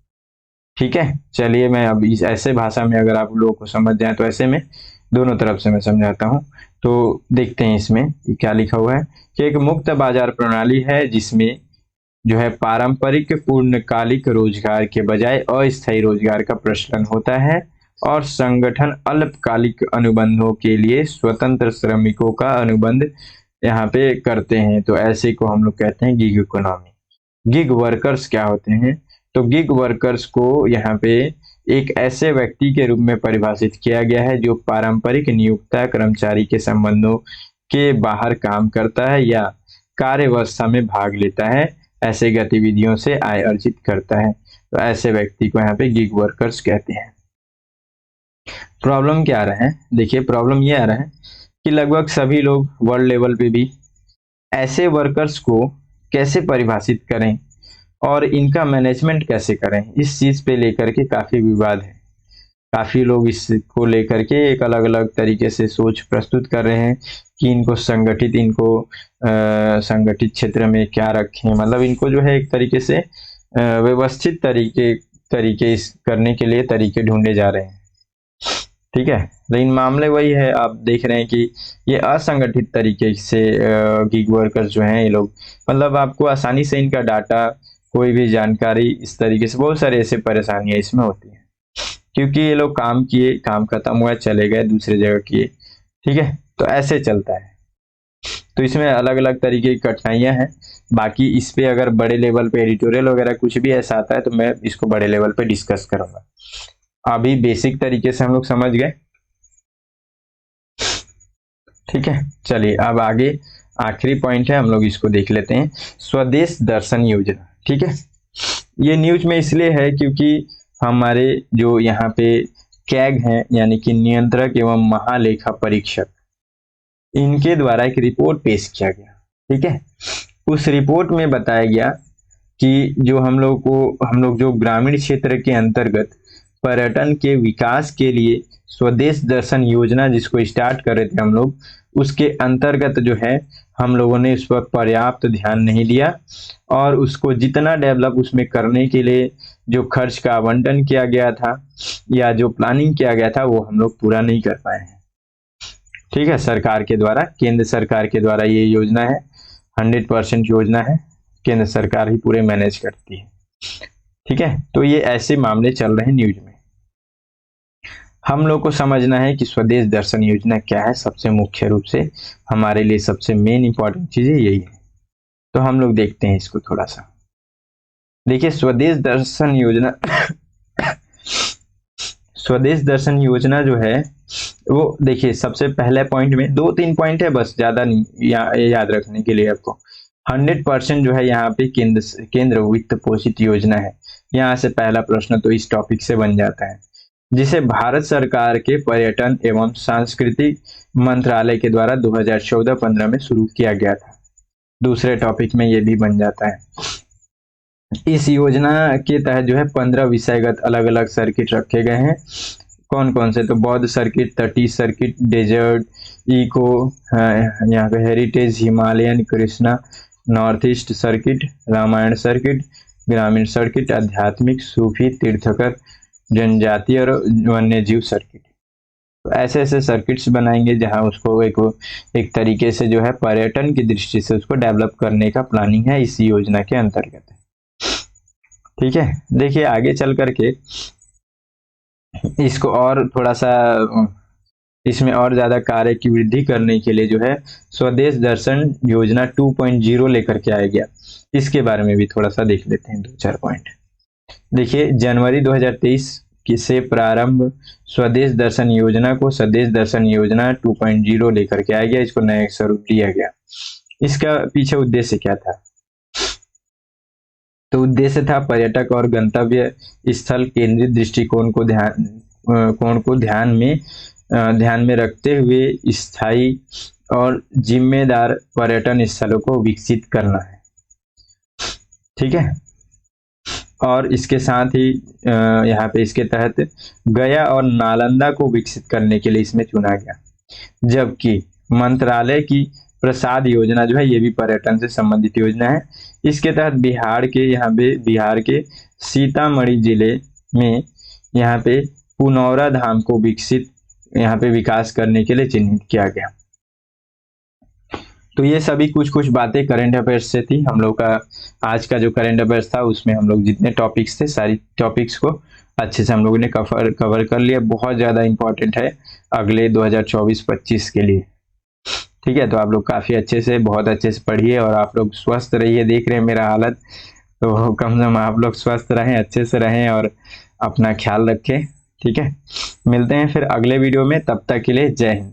ठीक है। चलिए मैं अब इस ऐसे भाषा में अगर आप लोगों को समझ जाए तो ऐसे में दोनों तरफ से मैं समझाता हूँ। तो देखते हैं इसमें ये क्या लिखा हुआ है कि एक मुक्त बाजार प्रणाली है जिसमें जो है पारंपरिक पूर्णकालिक रोजगार के बजाय अस्थायी रोजगार का प्रचलन होता है, और संगठन अल्पकालिक अनुबंधों के लिए स्वतंत्र श्रमिकों का अनुबंध यहाँ पे करते हैं। तो ऐसे को हम लोग कहते हैं गिग इकोनॉमी। गिग वर्कर्स क्या होते हैं? तो गिग वर्कर्स को यहाँ पे एक ऐसे व्यक्ति के रूप में परिभाषित किया गया है जो पारंपरिक नियोक्ता कर्मचारी के संबंधों के बाहर काम करता है या कार्य व्यवस्था में भाग लेता है, ऐसे गतिविधियों से आय अर्जित करता है। तो ऐसे व्यक्ति को यहाँ पे गिग वर्कर्स कहते हैं। प्रॉब्लम क्या आ रहा है? देखिए प्रॉब्लम ये आ रहा है कि लगभग सभी लोग वर्ल्ड लेवल पे भी ऐसे वर्कर्स को कैसे परिभाषित करें और इनका मैनेजमेंट कैसे करें, इस चीज पे लेकर के काफी विवाद है। काफी लोग इसको लेकर के एक अलग अलग तरीके से सोच प्रस्तुत कर रहे हैं कि इनको संगठित क्षेत्र में क्या रखें, मतलब इनको जो है एक तरीके से व्यवस्थित तरीके इस करने के लिए तरीके ढूंढे जा रहे हैं, ठीक है। लेकिन मामले वही है, आप देख रहे हैं कि ये असंगठित तरीके से गिग वर्कर्स जो हैं ये लोग, मतलब आपको आसानी से इनका डाटा, कोई भी जानकारी, इस तरीके से बहुत सारी ऐसे परेशानियां इसमें होती हैं, क्योंकि ये लोग काम किए, काम खत्म हुआ, चले गए दूसरे जगह किए, ठीक है, तो ऐसे चलता है। तो इसमें अलग अलग तरीके की कठिनाइयां हैं। बाकी इस पे अगर बड़े लेवल पे एडिटोरियल वगैरह कुछ भी ऐसा आता है तो मैं इसको बड़े लेवल पे डिस्कस करूंगा। अभी बेसिक तरीके से हम लोग समझ गए, ठीक है। चलिए अब आगे आखिरी पॉइंट है, हम लोग इसको देख लेते हैं, स्वदेश दर्शन योजना, ठीक है। ये न्यूज में इसलिए है क्योंकि हमारे जो यहाँ पे कैग हैं यानी कि नियंत्रक एवं महालेखा परीक्षक, इनके द्वारा एक रिपोर्ट पेश किया गया। ठीक है, उस रिपोर्ट में बताया गया कि जो हम लोग जो ग्रामीण क्षेत्र के अंतर्गत पर्यटन के विकास के लिए स्वदेश दर्शन योजना जिसको स्टार्ट कर रहे थे हम लोग, उसके अंतर्गत जो है हम लोगों ने इस पर पर्याप्त ध्यान नहीं दिया और उसको जितना डेवलप उसमें करने के लिए जो खर्च का आवंटन किया गया था या जो प्लानिंग किया गया था वो हम लोग पूरा नहीं कर पाए हैं। ठीक है, सरकार के द्वारा, केंद्र सरकार के द्वारा ये योजना है, 100% योजना है, केंद्र सरकार ही पूरे मैनेज करती है। ठीक है, तो ये ऐसे मामले चल रहे हैं न्यूज में। हम लोग को समझना है कि स्वदेश दर्शन योजना क्या है। सबसे मुख्य रूप से हमारे लिए सबसे मेन इंपॉर्टेंट चीज यही है। तो हम लोग देखते हैं इसको थोड़ा सा। देखिए, स्वदेश दर्शन योजना स्वदेश दर्शन योजना जो है वो, देखिए सबसे पहले पॉइंट में 2-3 पॉइंट है बस, ज्यादा नहीं, याद रखने के लिए आपको। 100% जो है यहाँ पे केंद्र वित्त पोषित योजना है। यहाँ से पहला प्रश्न तो इस टॉपिक से बन जाता है, जिसे भारत सरकार के पर्यटन एवं सांस्कृतिक मंत्रालय के द्वारा 2014-15 में शुरू किया गया था। दूसरे टॉपिक में ये भी बन जाता है। इस योजना के तहत जो है 15 विषयगत अलग अलग सर्किट रखे गए हैं। कौन कौन से? तो बौद्ध सर्किट, तटीय सर्किट, डेजर्ट, इको, यहाँ पे heritage, Himalayan, Krishna, north east circuit, Ramayana circuit, ग्रामीण सर्किट, आध्यात्मिक, सूफी, तीर्थकर, जनजातीय और वन्य जीव सर्किट। तो ऐसे ऐसे सर्किट्स बनाएंगे जहां उसको एक तरीके से जो है पर्यटन की दृष्टि से उसको डेवलप करने का प्लानिंग है इस योजना के अंतर्गत। ठीक है, देखिए आगे चल करके इसको और थोड़ा सा इसमें और ज्यादा कार्य की वृद्धि करने के लिए जो है स्वदेश दर्शन योजना 2.0 लेकर के आया गया। इसके बारे में भी थोड़ा सा देख लेते हैं 2-4 पॉइंट। देखिए, जनवरी 2023 से प्रारंभ स्वदेश दर्शन योजना को स्वदेश दर्शन योजना 2.0 लेकर के आया गया। इसको नया स्वरूप दिया गया। इसका पीछे उद्देश्य क्या था? तो उद्देश्य था पर्यटक और गंतव्य स्थल केंद्रित दृष्टिकोण को ध्यान में रखते हुए स्थायी और जिम्मेदार पर्यटन स्थलों को विकसित करना है। ठीक है, और इसके साथ ही यहाँ पे इसके तहत गया और नालंदा को विकसित करने के लिए इसमें चुना गया। जबकि मंत्रालय की प्रसाद योजना जो है ये भी पर्यटन से संबंधित योजना है। इसके तहत बिहार के सीतामढ़ी जिले में यहाँ पे पुनौरा धाम को विकास करने के लिए चिन्हित किया गया। तो ये सभी कुछ बातें करंट अफेयर्स से थी। हम लोग का आज का जो करंट अफेयर्स था उसमें हम लोग जितने टॉपिक्स थे सारी टॉपिक्स को अच्छे से हम लोगों ने कवर कर लिया। बहुत ज़्यादा इंपॉर्टेंट है अगले 2024-25 के लिए। ठीक है, तो आप लोग काफ़ी बहुत अच्छे से पढ़िए और आप लोग स्वस्थ रहिए। देख रहे हैं मेरा हालत, तो कम से कम आप लोग स्वस्थ रहें, अच्छे से रहें और अपना ख्याल रखें। ठीक है, मिलते हैं फिर अगले वीडियो में, तब तक के लिए जय हिंद।